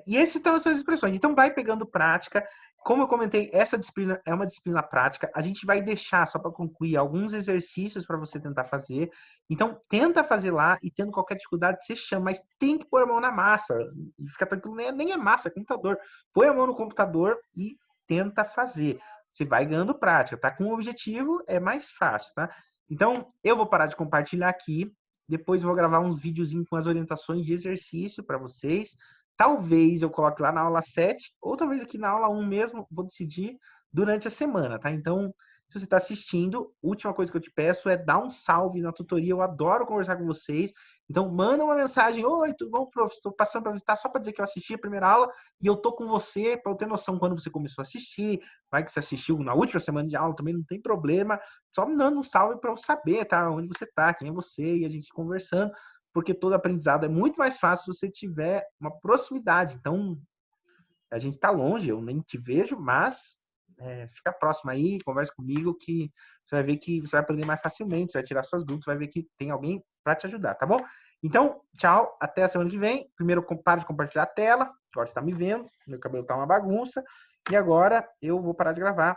Speaker 1: E essas são as expressões. Então, vai pegando prática. Como eu comentei, essa disciplina é uma disciplina prática. A gente vai deixar, só para concluir, alguns exercícios para você tentar fazer. Então, tenta fazer lá e tendo qualquer dificuldade, você chama, mas tem que pôr a mão na massa. E fica tranquilo, nem é massa, é computador. Põe a mão no computador e tenta fazer. Você vai ganhando prática, tá? Com o objetivo é mais fácil, tá? Então, eu vou parar de compartilhar aqui. Depois eu vou gravar uns videozinhos com as orientações de exercício para vocês. Talvez eu coloque lá na aula 7, ou talvez aqui na aula 1 mesmo, vou decidir durante a semana, tá? Então, se você está assistindo, a última coisa que eu te peço é dar um salve na tutoria. Eu adoro conversar com vocês. Então, manda uma mensagem. Oi, tudo bom, prof? Estou passando para visitar só para dizer que eu assisti a primeira aula e eu tô com você para eu ter noção quando você começou a assistir. Vai que você assistiu na última semana de aula, também não tem problema. Só me dando um salve para eu saber, tá? Onde você tá, quem é você e a gente conversando, porque todo aprendizado é muito mais fácil se você tiver uma proximidade. Então, a gente tá longe, eu nem te vejo, mas fica próximo aí, conversa comigo que você vai ver que você vai aprender mais facilmente, você vai tirar suas dúvidas, vai ver que tem alguém para te ajudar, tá bom? Então, tchau, até a semana que vem. Primeiro, para de compartilhar a tela, agora você tá me vendo, meu cabelo tá uma bagunça, e agora eu vou parar de gravar